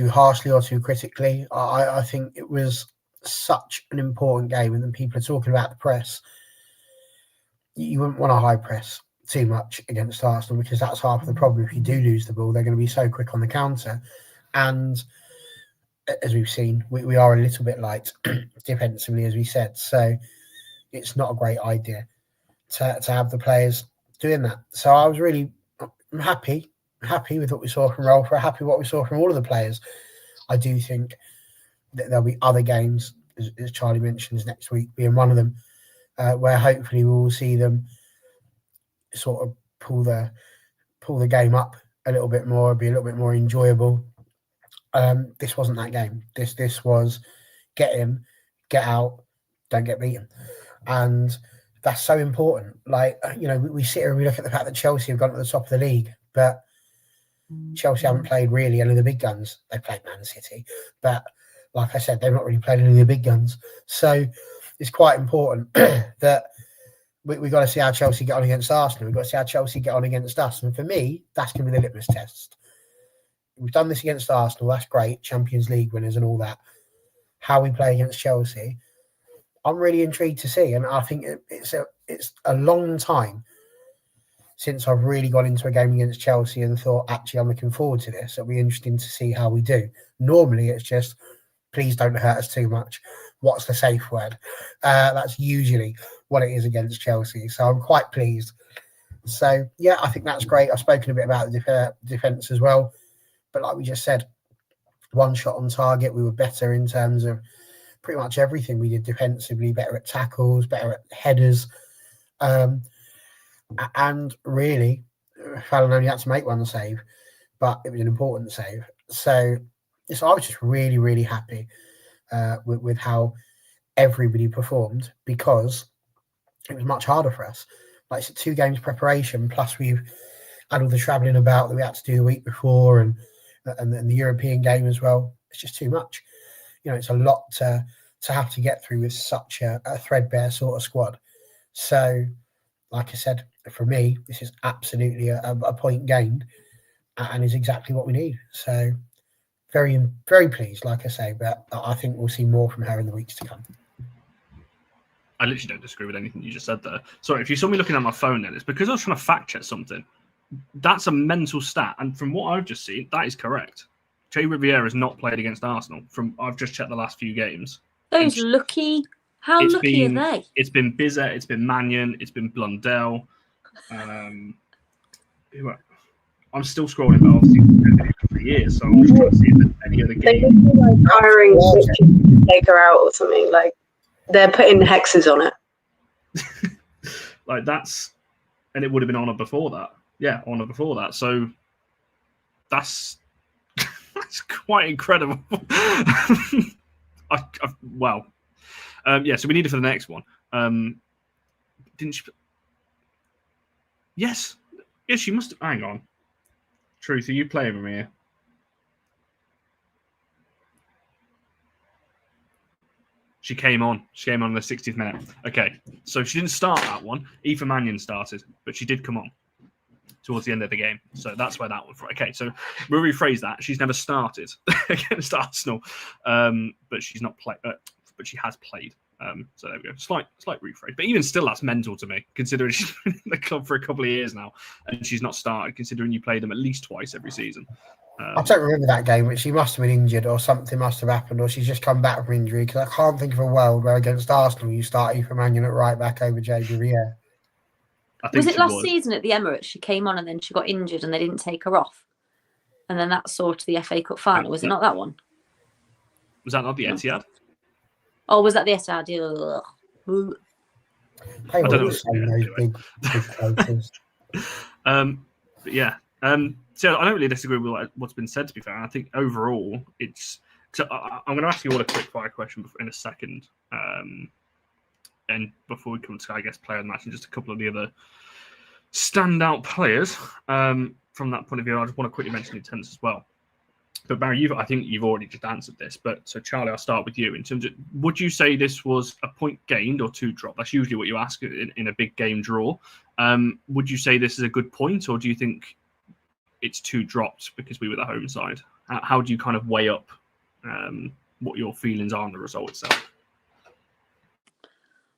harshly or too critically. I think it was such an important game, and then people are talking about the press. You wouldn't want to high press too much against Arsenal because that's half of the problem. If you do lose the ball, they're going to be so quick on the counter. And as we've seen, we are a little bit light defensively, as we said. So it's not a great idea to have the players doing that. So I was really happy with what we saw from Rolfer, happy what we saw from all of the players. I do think that there'll be other games, as Charlie mentions, next week being one of them, where hopefully we will see them sort of pull the game up a little bit more, be a little bit more enjoyable. This wasn't that game. This was get in, get out, don't get beaten. And that's so important. Like, we sit here and we look at the fact that Chelsea have gone to the top of the league, but Chelsea haven't played really any of the big guns. They played Man City, but like I said, they've not really played any of the big guns. So it's quite important that we've got to see how Chelsea get on against Arsenal. We've got to see how Chelsea get on against us. And for me, that's going to be the litmus test. We've done this against Arsenal. That's great. Champions League winners and all that. How we play against Chelsea, I'm really intrigued to see. And I think it's a long time since I've really gone into a game against Chelsea and thought, actually, I'm looking forward to this. It'll be interesting to see how we do. Normally, it's just, please don't hurt us too much. What's the safe word? That's usually what it is against Chelsea. So I'm quite pleased. So, yeah, I think that's great. I've spoken a bit about the defence as well. But like we just said, one shot on target. We were better in terms of pretty much everything we did defensively, better at tackles, better at headers. And really, Fallon only had to make one save, but it was an important save. So I was just really, really happy with how everybody performed, because it was much harder for us. Like, it's 2 games preparation, plus we've had all the travelling about that we had to do the week before, and the European game as well. It's just too much. It's a lot to have to get through with such a threadbare sort of squad. So, like I said, for me, this is absolutely a point gained, and is exactly what we need. So, very, very pleased, like I say, but I think we'll see more from her in the weeks to come.
I literally don't disagree with anything you just said there. Sorry, if you saw me looking at my phone then, it's because I was trying to fact check something. That's a mental stat, and from what I've just seen, that is correct. Jay Riviere has not played against Arsenal. I've just checked the last few games.
Those lucky. How lucky are they?
It's been Bizet, it's been Mannion, it's been Blundell. I'm still scrolling, but obviously it's been for years, so I'm just trying to see if there's any other
They
game.
could be like hiring to take her out or something. Like, they're putting hexes on it.
Like, that's, and it would have been Honor before that. Yeah, Honor before that. So that's quite incredible. Wow. So we need it for the next one. Didn't she? Yes, she must have. Hang on. Truth, are you playing with me here? She came on. She came on in the 60th minute. Okay, so she didn't start that one. Aoife Mannion started, but she did come on towards the end of the game. So that's where that one from. Okay, so we'll rephrase that. She's never started against Arsenal, but she's not played. But she has played. So there we go. Slight rephrase. But even still, that's mental to me, considering she's been in the club for a couple of years now and she's not started, considering you play them at least twice every season.
I don't remember that game, but she must have been injured, or something must have happened, or she's just come back from injury, because I can't think of a world where against Arsenal you start Aoife Mannion at right back over Jay Riviere.
Was it last season at the Emirates? She came on and then she got injured and they didn't take her off. And then that saw to the FA Cup final. Was it not that one?
Was that not the Etihad?
Oh, was that the Etihad?
I
don't know.
Those big places.
But yeah. So I don't really disagree with what's been said, to be fair. I think overall, it's. So I'm going to ask you all a quick fire question in a second. And before we come to, I guess, player of the match and just a couple of the other standout players from that point of view, I just want to quickly mention the attendance as well. But Barry, I think you've already just answered this. But so Charlie, I'll start with you. In terms of, would you say this was a point gained or 2 dropped? That's usually what you ask in a big game draw. Would you say this is a good point, or do you think it's 2 dropped because we were the home side? How do you kind of weigh up what your feelings are on the result itself?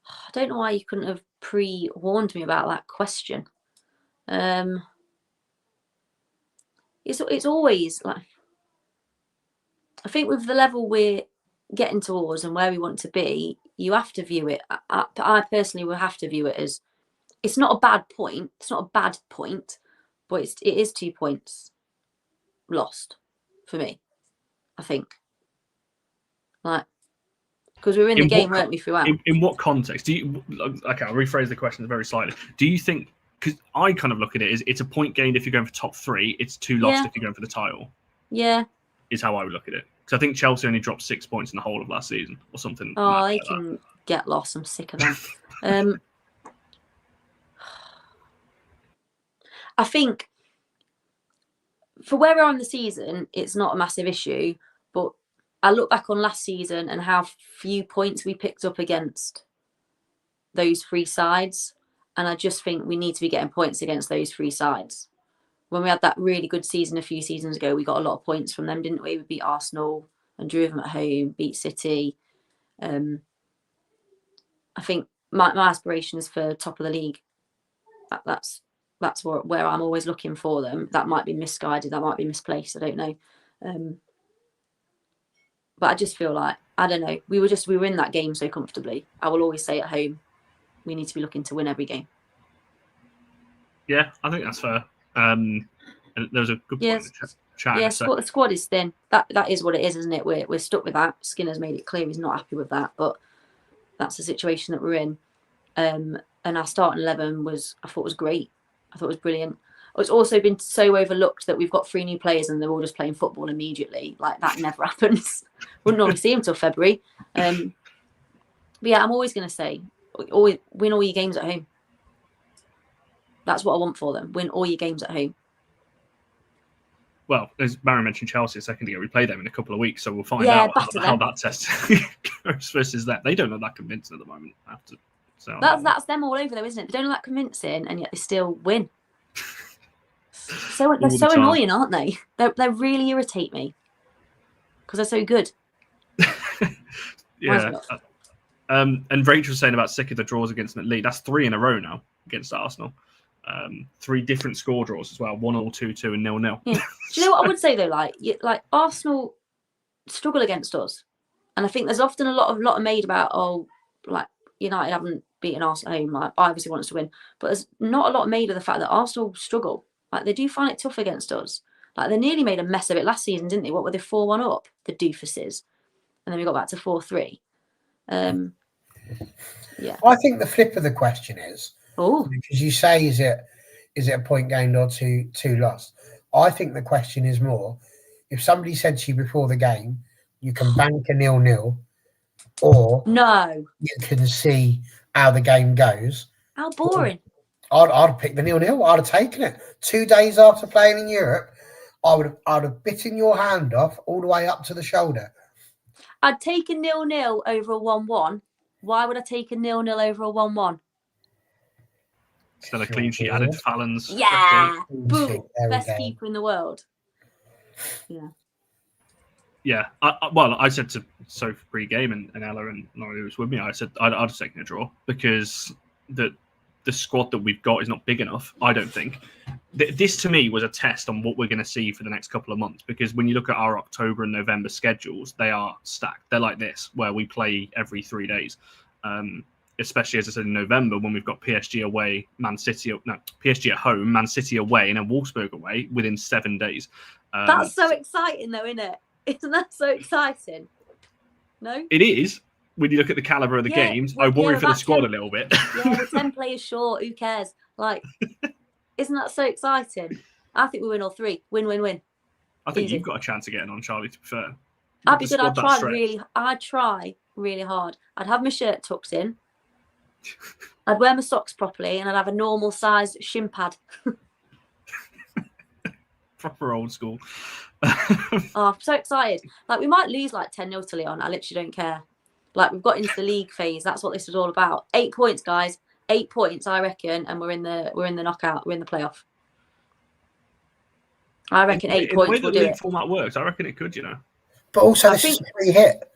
I don't know why you couldn't have pre-warned me about that question. It's always like, I think with the level we're getting towards and where we want to be, you have to view it. I personally will have to view it as, it's not a bad point. It's not a bad point, but it is 2 points lost for me, I think. Like, because we were in the game, weren't we, throughout?
In what context? Okay, I'll rephrase the question very slightly. Do you think, because I kind of look at it as it's a point gained if you're going for top 3, it's 2 lost if you're going for the title.
Yeah.
is how I would look at it. Because I think Chelsea only dropped 6 points in the whole of last season or something.
Oh, they can get lost. I'm sick of them. I think for where we are in the season, it's not a massive issue. But I look back on last season and how few points we picked up against those three sides. And I just think we need to be getting points against those three sides. When we had that really good season a few seasons ago, we got a lot of points from them, didn't we? We beat Arsenal and drew them at home, beat City. I think my aspiration is for top of the league. That's where I'm always looking for them. That might be misguided, that might be misplaced, I don't know. But I just feel like, I don't know, we were in that game so comfortably. I will always say at home, we need to be looking to win every game.
Yeah, I think that's fair. And there was a good point in the chat.
Yeah, the squad is thin. That is what it is, isn't it? We're stuck with that. Skinner's made it clear he's not happy with that, but that's the situation that we're in. And our starting 11 I thought was great. I thought it was brilliant. It's also been so overlooked that we've got 3 new players and they're all just playing football immediately. Like, that never happens. Wouldn't normally see them till February. But yeah, I'm always going to say, always win all your games at home. That's what I want for them. Win all your games at home.
Well, as Barry mentioned, Chelsea a second ago, we play them in a couple of weeks, so we'll find out how that test goes versus that. They don't look that convincing at the moment. That's
them all over, though, isn't it? They don't look that convincing, and yet they still win. They're so annoying, aren't they? They really irritate me because they're so good.
Yeah. And Rachel was saying about sick of the draws against them at Leigh. That's 3 in a row now against Arsenal. 3 different score draws as well: 1-1, 2-2, and 0-0.
Yeah. Do you know what I would say though? Like Arsenal struggle against us, and I think there's often a lot made about like United haven't beaten Arsenal at home. Like, I obviously want us to win, but there's not a lot made of the fact that Arsenal struggle. Like, they do find it tough against us. Like, they nearly made a mess of it last season, didn't they? What were they, 4-1 up? The doofuses, and then we got back to 4-3. Yeah.
I think the flip of the question is, because you say, is it a point gained or two lost? I think the question is more, if somebody said to you before the game, you can bank a 0-0, or
no,
you can see how the game goes.
How boring.
I'd have picked the 0-0. I'd have taken it. 2 days after playing in Europe, I'd have bitten your hand off all the way up to the shoulder.
I'd take a 0-0 over a 1-1. Why would I take a 0-0 over a 1-1?
Still a clean sheet added to Fallon's.
Yeah. Boom. Best keeper in the world. Yeah.
Yeah. I said to Sophie pre-game and Ella and Laurie, who was with me, I said I'd have taken a draw because the squad that we've got is not big enough, I don't think. This, to me, was a test on what we're going to see for the next couple of months, because when you look at our October and November schedules, they are stacked. They're like this, where we play every 3 days. Especially, as I said, in November, when we've got PSG away, PSG at home, Man City away, and then Wolfsburg away within 7 days.
That's so exciting, though, isn't it? Isn't that so exciting? No?
It is. When you look at the caliber of the games, I worry for the squad a little bit.
Yeah, we're 10 players short. Who cares? Like, isn't that so exciting? I think we win all 3. Win, win, win.
I think you've got a chance of getting on, Charlie, to be fair.
I'd be good. I'd try really hard. I'd have my shirt tucked in. I'd wear my socks properly, and I'd have a normal sized shin pad.
Proper old school.
I'm so excited. Like, we might lose like 10-0 to Leon. I literally don't care. Like, we've got into the league phase. That's what this is all about. 8 points, guys. 8 points, I reckon, and we're in the knockout. We're in the playoff. I reckon 8 points will do it. The league
format works. I reckon it could,
But also, this is a free hit.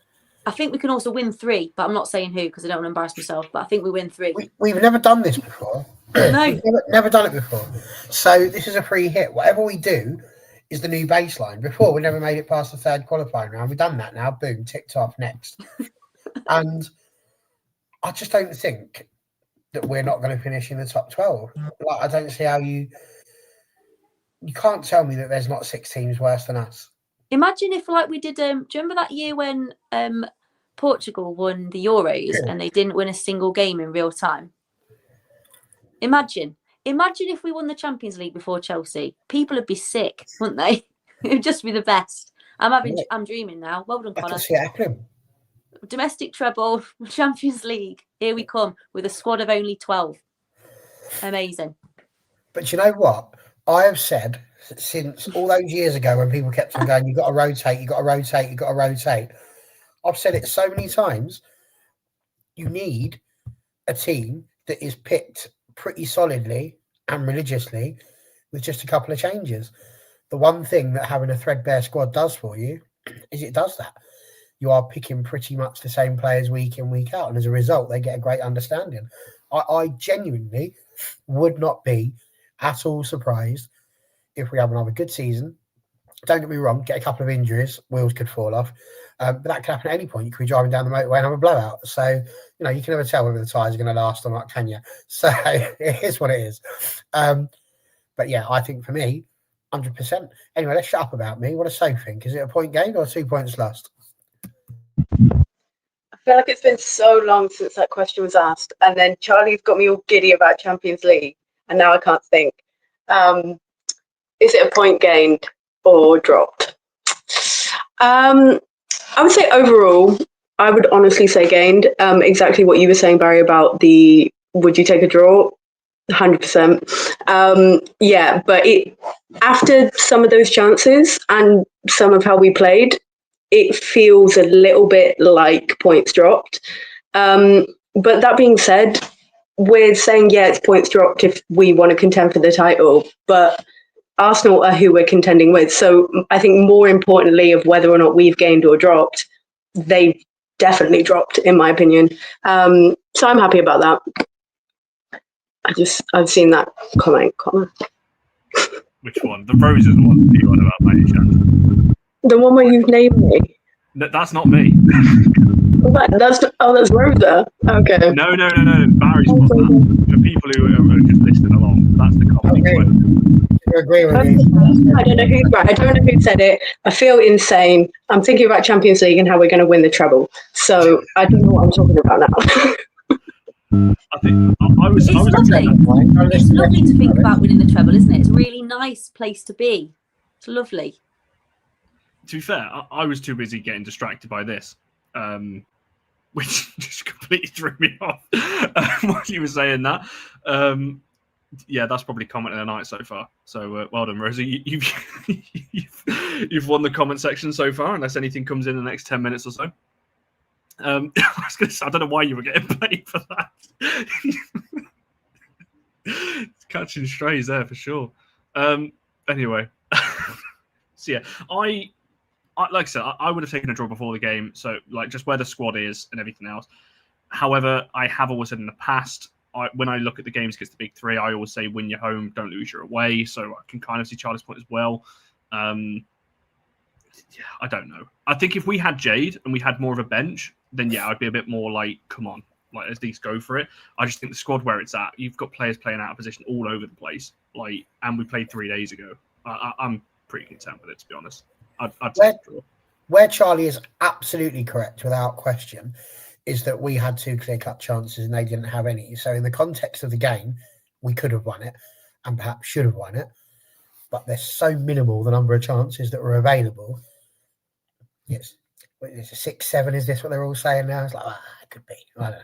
I think we can also win 3, but I'm not saying who because I don't want to embarrass myself. But I think we win 3.
We've never done this before.
No,
we've never done it before. So this is a free hit. Whatever we do is the new baseline. Before, we never made it past the 3rd qualifying round. We've done that now. Boom, ticked off. Next. And I just don't think that we're not going to finish in the top 12. Like, I don't see how you can't tell me that there's not 6 teams worse than us.
Imagine if, like, we did. Do you remember that year when Portugal won the Euros and they didn't win a single game in real time? Imagine if we won the Champions League before Chelsea. People would be sick, wouldn't they? It would just be the best. I'm dreaming now. Well done,
I
Connor.
can see it happening.
Domestic treble, Champions League. Here we come with a squad of only 12. Amazing.
But you know what? I have said since all those years ago when people kept on going, you've got to rotate, you've got to rotate, you've got to rotate. I've said it so many times. You need a team that is picked pretty solidly and religiously with just a couple of changes. The one thing that having a threadbare squad does for you is it does that. You are picking pretty much the same players week in, week out. And as a result, they get a great understanding. I genuinely would not be at all surprised if we have another good season. Don't get me wrong, get a couple of injuries, wheels could fall off. But that could happen at any point. You could be driving down the motorway and have a blowout. So, you can never tell whether the tyres are going to last or not, can you? So it is what it is. But yeah, I think for me, 100%. Anyway, let's shut up about me. What does Soph think? Is it a point gained or 2 points lost?
I feel like it's been so long since that question was asked. And then Charlie's got me all giddy about Champions League. And now I can't think. Is it a point gained or dropped? I would say overall, I would honestly say gained. Exactly what you were saying, Barry, about would you take a draw? 100%. Yeah, but after some of those chances and some of how we played, it feels a little bit like points dropped. But that being said, we're saying, yeah, it's points dropped if we want to contend for the title. But Arsenal are who we're contending with. So I think more importantly of whether or not we've gained or dropped, they've definitely dropped, in my opinion. So I'm happy about that. I've seen that comment, Connor.
Which one? The Roses one you want about, mate?
The one where you've named me.
No, that's not me.
That's Rosa. Okay.
No. Barry's one. For people who are just listening along, that's the comedy one.
I agree with you.
I don't know who's right. I don't know who said it. I feel insane. I'm thinking about Champions League and how we're going to win the treble. So I don't know what I'm talking about now.
I think I was.
It's lovely. It's lovely to think about winning the treble, isn't it? It's a really nice place to be. It's lovely.
To be fair, I was too busy getting distracted by this, which just completely threw me off while you were saying that. Yeah, that's probably comment of the night so far. So well done, Rosie. You've won the comment section so far, unless anything comes in the next 10 minutes or so. I was going to say, I don't know why you were getting paid for that. Catching strays there for sure. Anyway, so yeah, I like I said, I would have taken a draw before the game. So like just where the squad is and everything else. However, I have always said in the past, when I look at the games against the big three, I always say win your home, don't lose your away. So I can kind of see Charlie's point as well. Yeah, I don't know. I think if we had Jade and we had more of a bench, then yeah, I'd be a bit more like, come on, like let's at least go for it. I just think the squad where it's at, you've got players playing out of position all over the place. Like, and we played 3 days ago. I'm pretty content with it, to be honest. I'd take a draw.
Where Charlie is absolutely correct, without question, is that we had 2 clear-cut chances and they didn't have any. So in the context of the game, we could have won it and perhaps should have won it. But they're so minimal, the number of chances that were available. Yes. It's a 6-7, is this what they're all saying now? It's like, it could be. I don't know.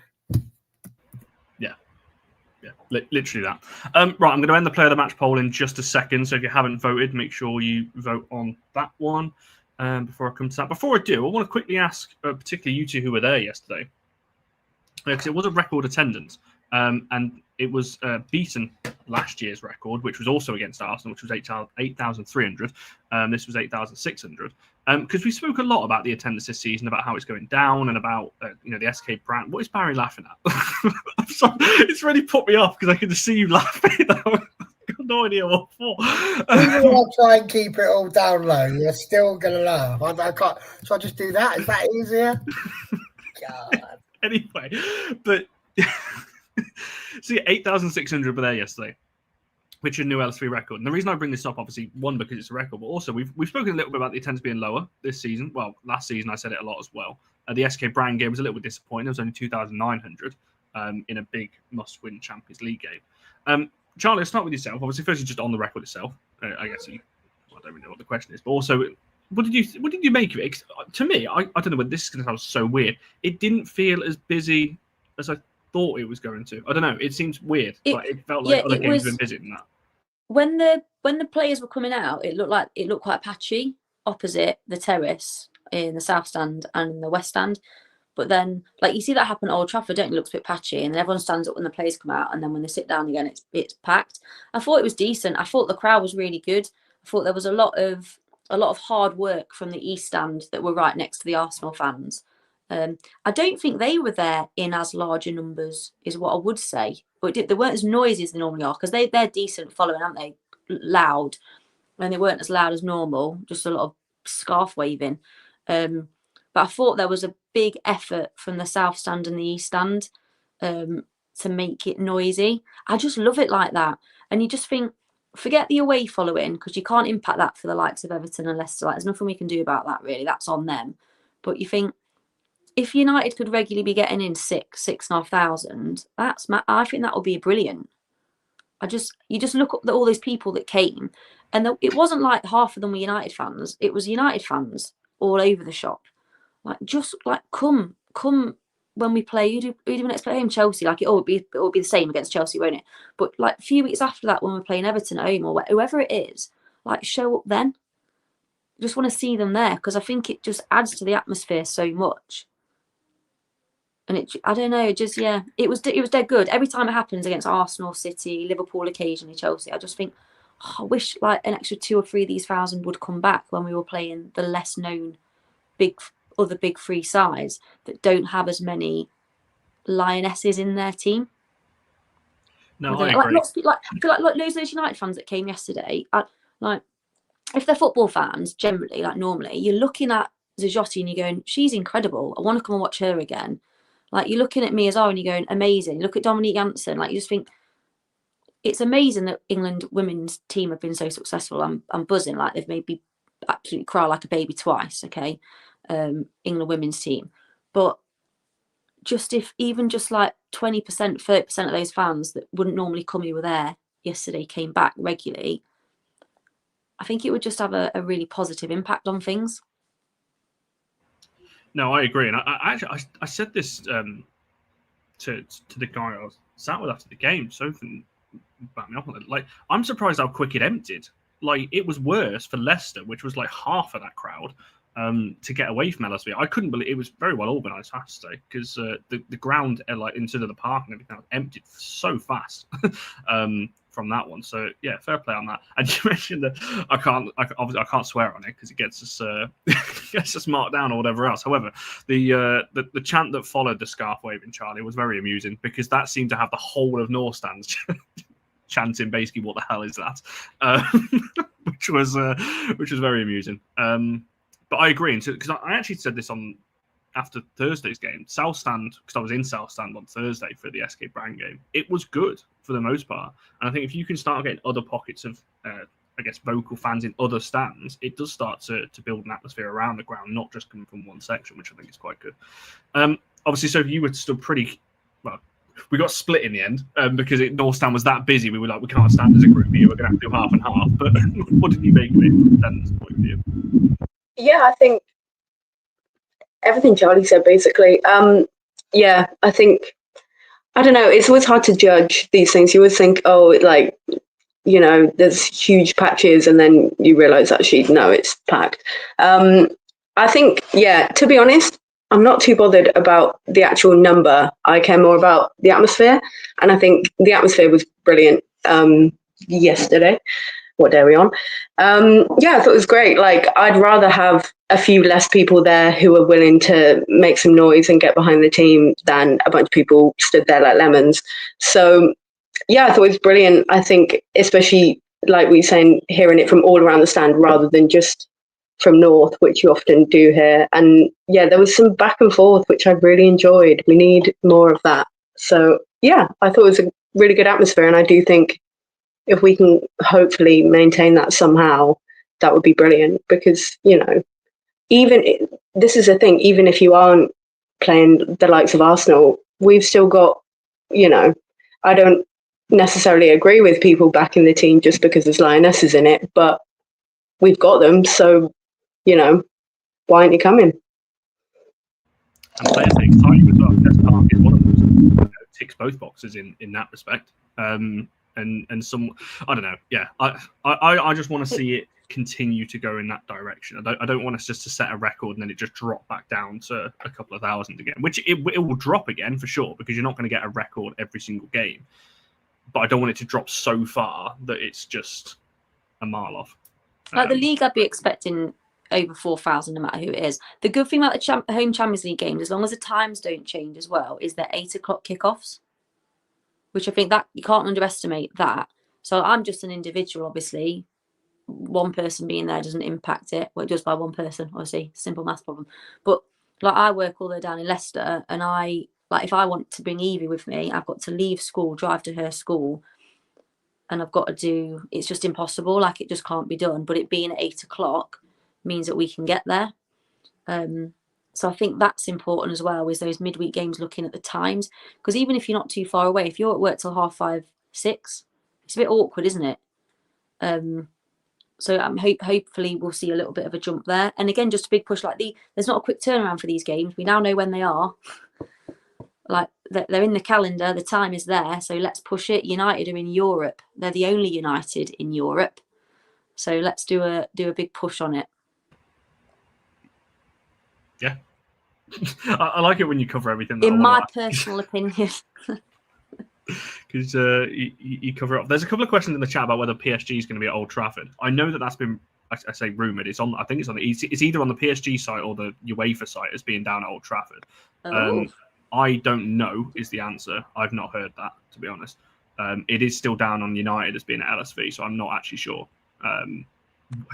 Yeah, literally that. Right, I'm going to end the player of the match poll in just a second. So if you haven't voted, make sure you vote on that one before I come to that. Before I do, I want to quickly ask, particularly you two who were there yesterday, because it was a record attendance, and it was beaten last year's record, which was also against Arsenal, which was 8,300. This was 8,600. Because we spoke a lot about the attendance this season, about how it's going down, and about the SK brand. What is Barry laughing at? I'm sorry, it's really put me off because I can just see you laughing. I've got no idea what for.
Even when I try and keep it all down low, you're still gonna laugh. I can't. So I just do that. Is that easier? God.
Anyway, but so 8,600 were there yesterday, which is a new L3 record. And the reason I bring this up, obviously, one, because it's a record, but also we've spoken a little bit about the attendance being lower this season. Well, last season I said it a lot as well. The SK Brand game was a little bit disappointing. It was only 2,900 in a big must-win Champions League game. Charlie, I'll start with yourself. Obviously, firstly, just on the record itself. I guess I don't really know what the question is, but also what did you make of it? 'Cause to me, I don't know, but this is going to sound so weird. It didn't feel as busy as I thought it was going to. I don't know. It seems weird. It felt like other games have been busier than that.
When the players were coming out, it looked quite patchy opposite the terrace in the south stand and the west stand. But then, like, you see that happen at Old Trafford, don't you? It looks a bit patchy, and then everyone stands up when the players come out, and then when they sit down again, it's packed. I thought it was decent. I thought the crowd was really good. I thought there was a lot of hard work from the east stand that were right next to the Arsenal fans. I don't think they were there in as larger numbers, is what I would say. But they weren't as noisy as they normally are, because they're decent following, aren't they? Loud, and they weren't as loud as normal. Just a lot of scarf waving. But I thought there was a big effort from the south stand and the east stand to make it noisy. I just love it like that. And you just think, forget the away following, because you can't impact that for the likes of Everton and Leicester. Like, there's nothing we can do about that, really. That's on them. But you think, if United could regularly be getting in 6,500, I think that would be brilliant. You just look at all those people that came, and it wasn't like half of them were United fans. It was United fans all over the shop. Like, just like come when we play. Who do we next play home? Chelsea. Like, it will be the same against Chelsea, won't it? But like a few weeks after that, when we're playing Everton at home or whoever it is, like, show up then. I just want to see them there, because I think it just adds to the atmosphere so much. And I don't know, it was dead good. Every time it happens against Arsenal, City, Liverpool, occasionally Chelsea, I just think, I wish like an extra 2,000 or 3,000 would come back when we were playing the less known other big free sides that don't have as many Lionesses in their team.
No, I agree.
Like those United fans that came yesterday, if they're football fans generally, like normally, you're looking at Zizotti and you're going, she's incredible. I want to come and watch her again. Like, you're looking at me as well and you're going, amazing. Look at Dominique Janssen. Like, you just think, it's amazing that England women's team have been so successful. I'm buzzing. Like, they've made me absolutely cry like a baby twice, okay? England women's team. But even just like 20%, 30% of those fans that wouldn't normally come who were there yesterday came back regularly, I think it would just have a really positive impact on things.
No, I agree, and I said this to the guy I was sat with after the game. Sophie backed me up on it. Like, I'm surprised how quick it emptied. Like, it was worse for Leicester, which was like half of that crowd, to get away from LSV. I couldn't believe it was very well organised, I have to say, because the ground, like instead of the park and everything, emptied so fast from that one. So yeah, fair play on that. And you mentioned that I can't swear on it because it gets us marked down or whatever else. However, the chant that followed the scarf waving, Charlie, was very amusing, because that seemed to have the whole of North Stands chanting basically, "What the hell is that?" Which was very amusing. But I agree, because I actually said this on after Thursday's game. South Stand, because I was in South Stand on Thursday for the SK Brand game, it was good for the most part. And I think if you can start getting other pockets of, vocal fans in other stands, it does start to build an atmosphere around the ground, not just coming from one section, which I think is quite good. Obviously, so you were still pretty well. We got split in the end because North Stand was that busy. We were like, we can't stand as a group here. We're going to have to do half and half. But what did you make of it from the attendance point of view?
Yeah, I think everything Charlie said, basically. Yeah, I think, I don't know, it's always hard to judge these things. You would think, there's huge patches, and then you realise actually, no, it's packed. I think, yeah, to be honest, I'm not too bothered about the actual number. I care more about the atmosphere. And I think the atmosphere was brilliant yesterday. What day are we on? I thought it was great. Like, I'd rather have a few less people there who are willing to make some noise and get behind the team than a bunch of people stood there like lemons. So, yeah, I thought it was brilliant. I think, especially like we were saying, hearing it from all around the stand rather than just from North, which you often do here. And yeah, there was some back and forth, which I really enjoyed. We need more of that. So, yeah, I thought it was a really good atmosphere. And I do think if we can hopefully maintain that somehow, that would be brilliant, because, this is the thing, even if you aren't playing the likes of Arsenal, we've still got, I don't necessarily agree with people backing the team just because there's Lionesses in it, but we've got them. So why aren't you coming?
And players that excite you as well. Jess Park is one of them. Ticks both boxes in that respect. And some, I don't know. Yeah, I just want to see it continue to go in that direction. I don't want us just to set a record and then it just drop back down to a couple of thousand again, which it will drop again for sure, because you're not going to get a record every single game. But I don't want it to drop so far that it's just a mile off.
Like the league, I'd be expecting over 4,000 no matter who it is. The good thing about the home Champions League games, as long as the times don't change as well, is they're 8 o'clock kickoffs, which I think that you can't underestimate that. So I'm just an individual, obviously. One person being there doesn't impact it. Well, it does by one person, obviously, simple math problem. But like I work all the way down in Leicester, and if I want to bring Evie with me, I've got to leave school, drive to her school, and I've got to do. It's just impossible. Like it just can't be done. But it being at 8 o'clock means that we can get there. So I think that's important as well, is those midweek games looking at the times, because even if you're not too far away, if you're at work till 5:30, 6, it's a bit awkward, isn't it? So hopefully we'll see a little bit of a jump there. And again, just a big push. There's not a quick turnaround for these games. We now know when they are. Like they're in the calendar. The time is there. So let's push it. United are in Europe. They're the only United in Europe. So let's do a big push on it.
Yeah. I like it when you cover everything.
In my personal opinion.
Because you cover up. There's a couple of questions in the chat about whether PSG is going to be at Old Trafford. I know that's been, I say rumoured. It's on. I think it's either on the PSG site or the UEFA site as being down at Old Trafford.
Oh.
I don't know is the answer. I've not heard that, to be honest. It is still down on United as being at LSV, so I'm not actually sure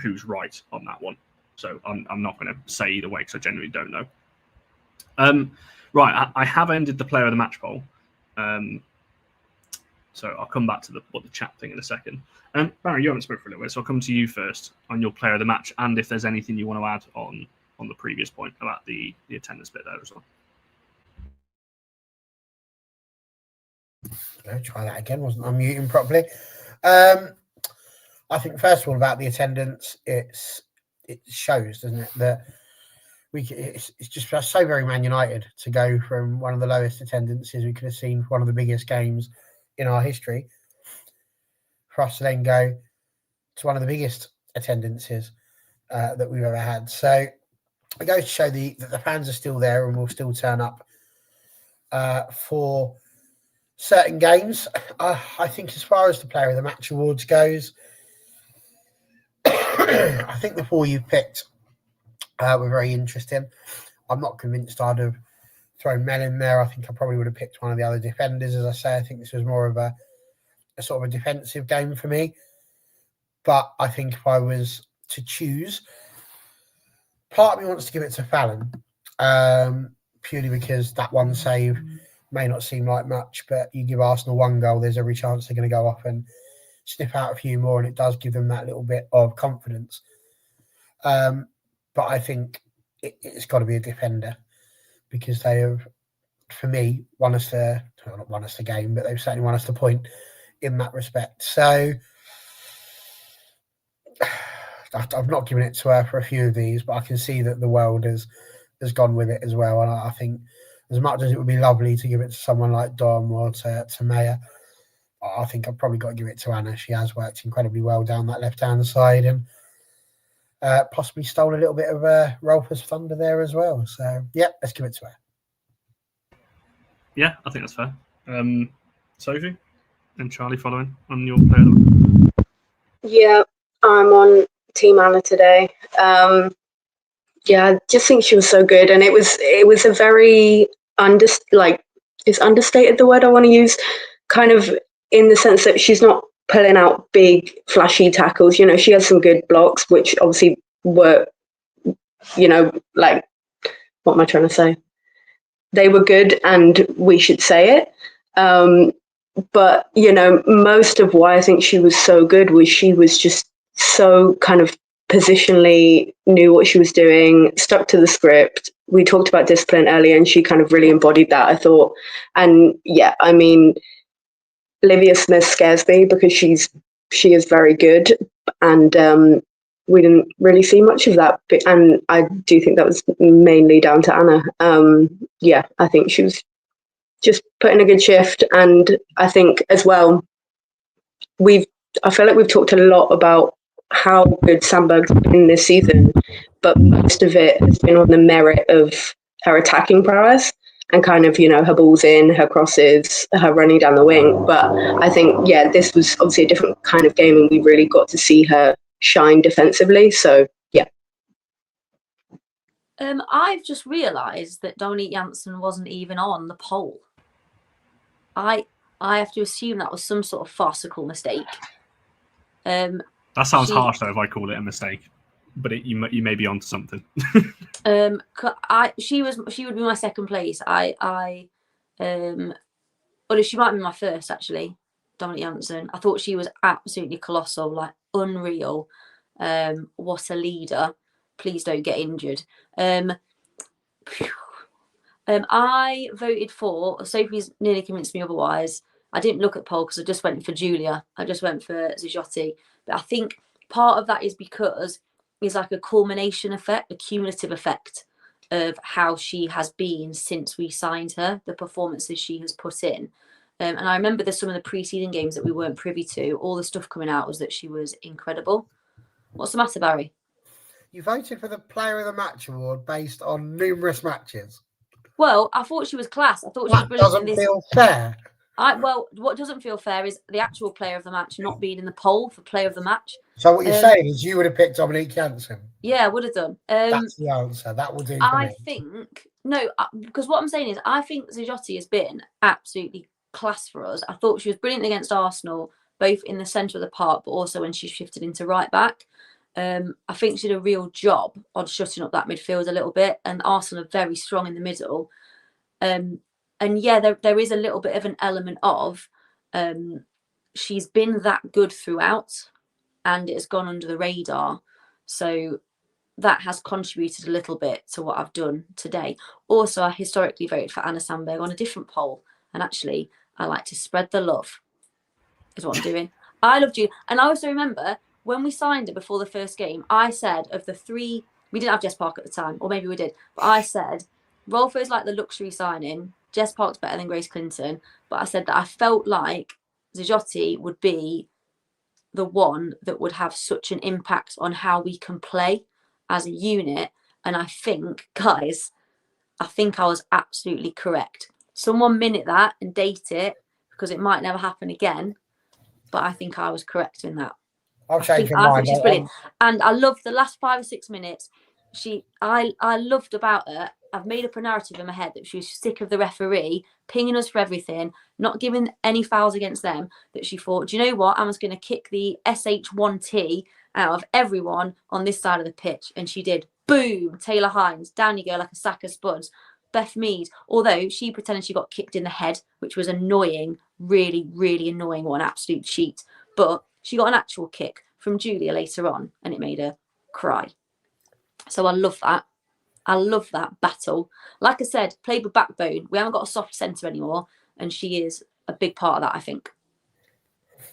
who's right on that one. So I'm not going to say either way because I genuinely don't know. Right, I have ended the player of the match poll. So I'll come back to the chat thing in a second. Barry, you haven't spoken for a little bit, so I'll come to you first on your player of the match, and if there's anything you want to add on the previous point about the attendance bit there as well.
Try that again. Wasn't unmuting properly. I think first of all about the attendance, it shows, doesn't it, that it's just so very Man United to go from one of the lowest attendances we could have seen for one of the biggest games in our history, for us to then go to one of the biggest attendances that we've ever had. So it goes to show that the fans are still there and will still turn up for certain games. I think as far as the player of the match awards goes, I think the 4 you've picked were very interesting. I'm not convinced I'd have thrown Mel in there. I think I probably would have picked one of the other defenders. As I say, I think this was more of a sort of a defensive game for me. But I think if I was to choose, part of me wants to give it to Fallon, purely because that one save may not seem like much, but you give Arsenal one goal, there's every chance they're going to go off and sniff out a few more, and it does give them that little bit of confidence. But I think it's got to be a defender, because they have, for me, not won us the game, but they've certainly won us the point in that respect. So I've not given it to her for a few of these, but I can see that the world has gone with it as well. And I think as much as it would be lovely to give it to someone like Dom or to Maya, I think I've probably got to give it to Anna. She has worked incredibly well down that left-hand side and possibly stole a little bit of Rolf's thunder there as well. So, yeah, let's give it to her.
Yeah, I think that's fair. Sophie and Charlie following on your player.
Yeah, I'm on Team Anna today. Yeah, I just think she was so good, and it was a very is understated the word I want to use, kind of in the sense that she's not pulling out big flashy tackles. You know, she has some good blocks, which obviously were, like, what am I trying to say? They were good, and we should say it. But most of why I think she was so good was she was just so kind of positionally knew what she was doing, stuck to the script. We talked about discipline earlier, and she kind of really embodied that, I thought. And yeah, I mean, Olivia Smith scares me because she is very good, and we didn't really see much of that. And I do think that was mainly down to Anna. Yeah, I think she was just putting a good shift. And I think as well, I feel like we've talked a lot about how good Sandberg's been this season, but most of it has been on the merit of her attacking prowess and kind of, her balls in, her crosses, her running down the wing. But I think, this was obviously a different kind of game, and we really got to see her shine defensively. So, yeah.
I've just realised that Dominique Janssen wasn't even on the poll. I have to assume that was some sort of farcical mistake.
That sounds harsh, though, if I call it a mistake. But you may be onto something.
She would be my second place. Or she might be my first, actually. Dominique Janssen. I thought she was absolutely colossal, like unreal. What a leader! Please don't get injured. I voted for. Sophie's nearly convinced me otherwise. I didn't look at poll because I just went for Julia. I just went for Zijotti. But I think part of that is because it's like a culmination effect, a cumulative effect of how she has been since we signed her, the performances she has put in. And I remember there's some of the pre-season games that we weren't privy to. All the stuff coming out was that she was incredible. What's the matter, Barry?
You voted for the Player of the Match award based on numerous matches.
Well, I thought she was class. I thought she was
That
brilliant.
doesn't feel fair.
What doesn't feel fair is the actual player of the match not being in the poll for player of the match.
So what you're saying is you would have picked Dominique Janssen?
Yeah, I would have done.
That's the answer. That will do for
I
me.
think, no, because what I'm saying is I think Zijotti has been absolutely class for us. I thought she was brilliant against Arsenal, both in the centre of the park, but also when she shifted into right back. I think she did a real job on shutting up that midfield a little bit, and Arsenal are very strong in the middle. And yeah, there is a little bit of an element of she's been that good throughout, and it's gone under the radar. So that has contributed a little bit to what I've done today. Also, I historically voted for Anna Sandberg on a different poll, and actually, I like to spread the love. Is what I'm doing. I loved you, and I also remember when we signed her before the first game. I said of the three, we didn't have Jess Park at the time, or maybe we did, but I said Rolfo's like the luxury signing. Jess Park's better than Grace Clinton, but I said that I felt like Zijotti would be the one that would have such an impact on how we can play as a unit. And I think, guys, I was absolutely correct. Someone minute that and date it, because it might never happen again. But I think I was correct in that.
I'll change your
I
mind.
think she's brilliant. And I loved the last 5 or 6 minutes. I loved about her. I've made up a narrative in my head that she was sick of the referee pinging us for everything, not giving any fouls against them, that she thought, do you know what? I'm just going to kick the SH1T out of everyone on this side of the pitch. And she did. Boom. Taylor Hines. Down you go like a sack of spuds. Beth Mead, although she pretended she got kicked in the head, which was annoying, really, really annoying, what an absolute cheat. But she got an actual kick from Julia later on, and it made her cry. So I love that. I love that battle. Like I said, played with backbone. We haven't got a soft centre anymore, and she is a big part of that, I think.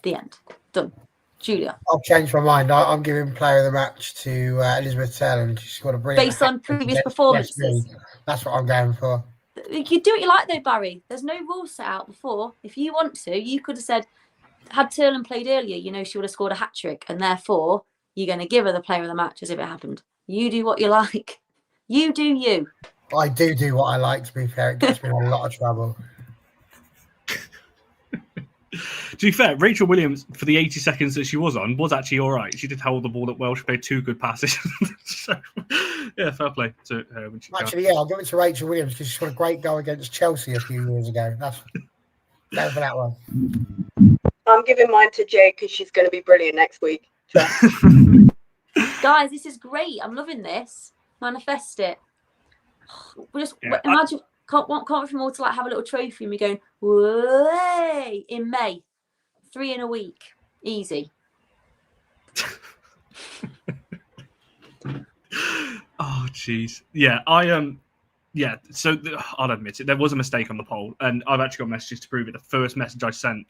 The end. Done. Julia.
I'll change my mind. I'm giving player of the match to Elizabeth Taylor. She's got a brilliant.
Based on previous performances.
That's what I'm going for.
You do what you like, though, Barry. There's no rules set out before. If you want to, you could have said, had Turlin played earlier, she would have scored a hat-trick, and therefore you're going to give her the player of the match as if it happened. You do what you like. You do you.
I do what I like, to be fair. It gets me in a lot of trouble.
To be fair, Rachel Williams, for the 80 seconds that she was on, was actually all right. She did hold the ball up well. She played 2 good passes. So, yeah, fair play to her.
Actually, I'll give it to Rachel Williams because she got a great goal against Chelsea a few years ago. That's go for that one.
I'm giving mine to Jay because she's going to be brilliant next week.
Guys, this is great. I'm loving this. Manifest it. Imagine. Can't wait for them all to have a little trophy and me going, way in May. 3 in a week. Easy.
Oh, jeez. Yeah, Yeah, so I'll admit it. There was a mistake on the poll, and I've actually got messages to prove it. The first message I sent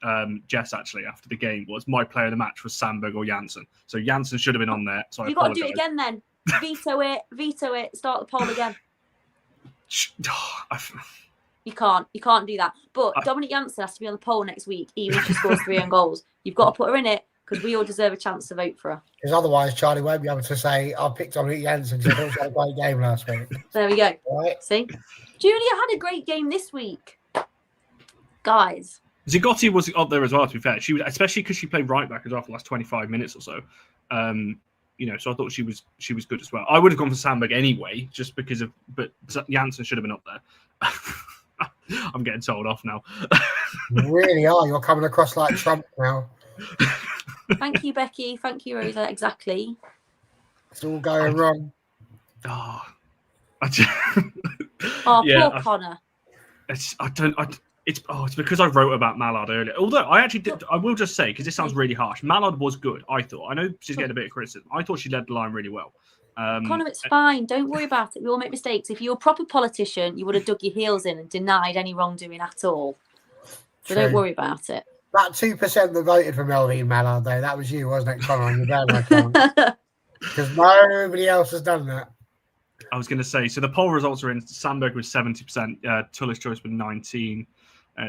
Jess actually after the game was my player of the match was Sandberg or Janssen. So Janssen should have been on there. So
You've got to do it again then. Veto it. Start the poll again. You can't do that. But Dominic Janssen has to be on the poll next week, even if she scores 3 own goals. You've got to put her in it because we all deserve a chance to vote for her.
Because otherwise, Charlie won't be able to say, I picked Dominic Janssen because I thought she had a great game last week.
There we go.
Right.
See? Julia had a great game this week. Guys.
Zigotti was up there as well, to be fair. She was, especially because she played right back as well for the last 25 minutes or so. So I thought she was good as well. I would have gone for Sandberg anyway, just because of, but Janssen should have been up there. I'm getting told off now.
You really are. You're coming across like Trump now.
Thank you, Becky. Thank you, Rosa. Exactly.
It's all going wrong.
Poor Connor.
It's because I wrote about Mallard earlier. Although I will just say, because this sounds really harsh, Mallard was good, I thought. I know she's getting a bit of criticism. I thought she led the line really well.
Connor, it's fine. Don't worry about it. We all make mistakes. If you're a proper politician, you would have dug your heels in and denied any wrongdoing at all. So don't worry about it.
That 2% that voted for Melvin Mallard, though, that was you, wasn't it, Connor, on your bad account? Because nobody else has done that.
I was going to say, so the poll results are in. Sandberg was 70%, tullis-joyce with 19%,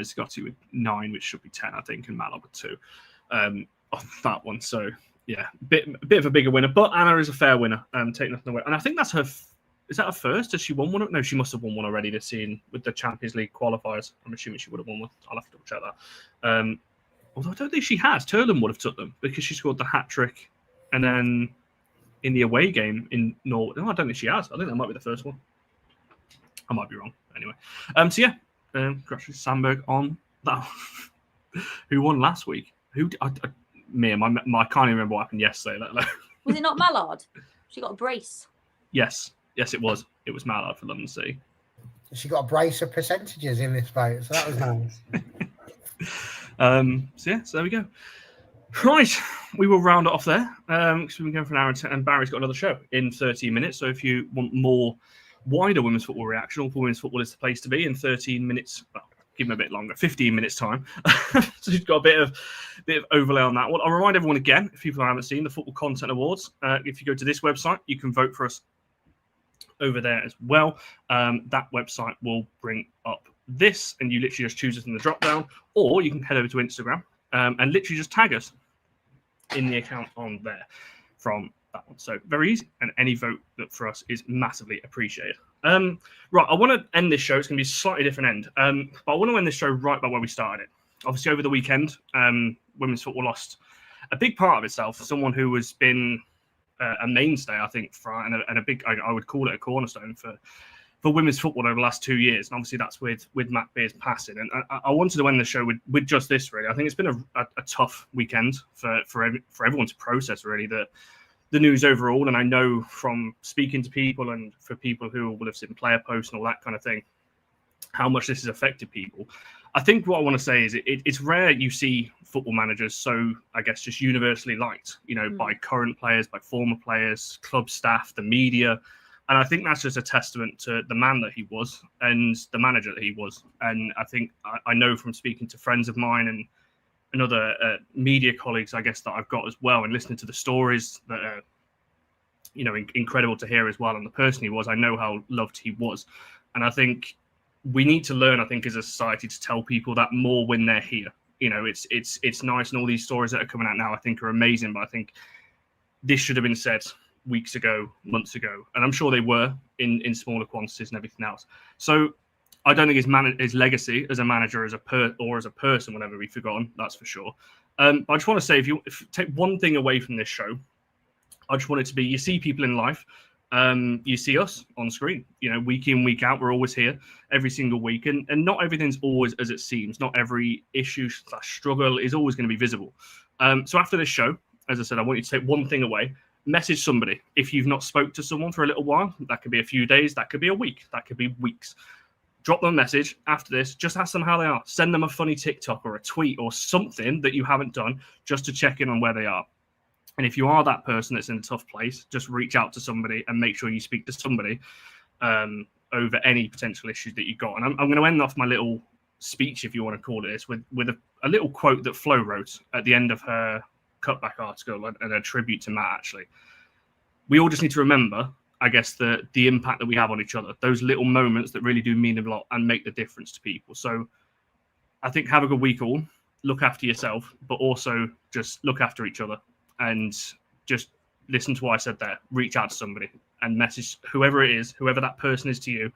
Scotty with 9%, which should be 10%, I think, and Mallard with 2% on that one. So, yeah, bit of a bigger winner. But Anna is a fair winner, take nothing away. And I think that's her. Is that her first? Has she won one? No, she must have won one already this season with the Champions League qualifiers. I'm assuming she would have won one. I'll have to double check that. Although I don't think she has. Turlin would have took them because she scored the hat trick, and then in the away game in Norway. No, I don't think she has. I think that might be the first one. I might be wrong. Anyway, congratulations Sandberg on that. Who won last week? I can't even remember what happened yesterday.
Was it not Mallard? She got a brace.
Yes, it was. It was Mallard for London City.
She got a brace of percentages in this vote, so that was nice.
So there we go. Right, we will round it off there because we've been going for an hour and Barry's got another show in 13 minutes. So if you want more wider women's football reaction, All for Women's Football is the place to be in 13 minutes. Well, give them a bit longer, 15 minutes time. So you've got a bit of overlay on that one. I'll remind everyone again, if people haven't seen the Football Content Awards, if you go to this website, you can vote for us over there as well. That website will bring up this, and you literally just choose it in the drop down, or you can head over to Instagram and literally just tag us in the account on there from that one. So very easy, and any vote that for us is massively appreciated. Right, I want to end this show. It's going to be a slightly different end, but I want to end this show right by where we started it. Obviously, over the weekend, women's football lost a big part of itself. Someone who has been a mainstay, I think, and a big, I would call it a cornerstone for women's football over the last 2 years. And obviously that's with Matt Beers passing. And I wanted to end the show with just this, really. I think it's been a tough weekend for everyone to process, really, the news overall. And I know from speaking to people and for people who will have seen player posts and all that kind of thing, how much this has affected people. I think what I want to say is it's rare you see football managers so, I guess, just universally liked, by current players, by former players, club staff, the media. And I think that's just a testament to the man that he was and the manager that he was. And I think I know from speaking to friends of mine and other media colleagues, I guess, that I've got as well, and listening to the stories that are, incredible to hear as well. And the person he was, I know how loved he was. And I think we need to learn, I think, as a society to tell people that more when they're here. It's nice, and all these stories that are coming out now, I think, are amazing. But I think this should have been said weeks ago, months ago, and I'm sure they were in smaller quantities and everything else. So I don't think his legacy as a manager, as a person, will ever be forgotten. That's for sure. I just want to say, if you take one thing away from this show, I just want it to be: you see people in life, you see us on screen. Week in, week out, we're always here every single week, and not everything's always as it seems. Not every issue / struggle is always going to be visible. So after this show, as I said, I want you to take one thing away. Message somebody. If you've not spoke to someone for a little while, that could be a few days, that could be a week, that could be weeks. Drop them a message after this. Just ask them how they are. Send them a funny TikTok or a tweet or something that you haven't done just to check in on where they are. And if you are that person that's in a tough place, just reach out to somebody and make sure you speak to somebody over any potential issues that you got. And I'm going to end off my little speech, if you want to call it this, with a little quote that Flo wrote at the end of her cutback article and a tribute to Matt, actually. We all just need to remember, I guess, the impact that we have on each other, those little moments that really do mean a lot and make the difference to people. So I think have a good week all, look after yourself, but also just look after each other and just listen to what I said there. Reach out to somebody and message whoever it is, whoever that person is to you,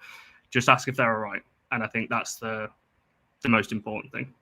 just ask if they're all right. And I think that's the most important thing.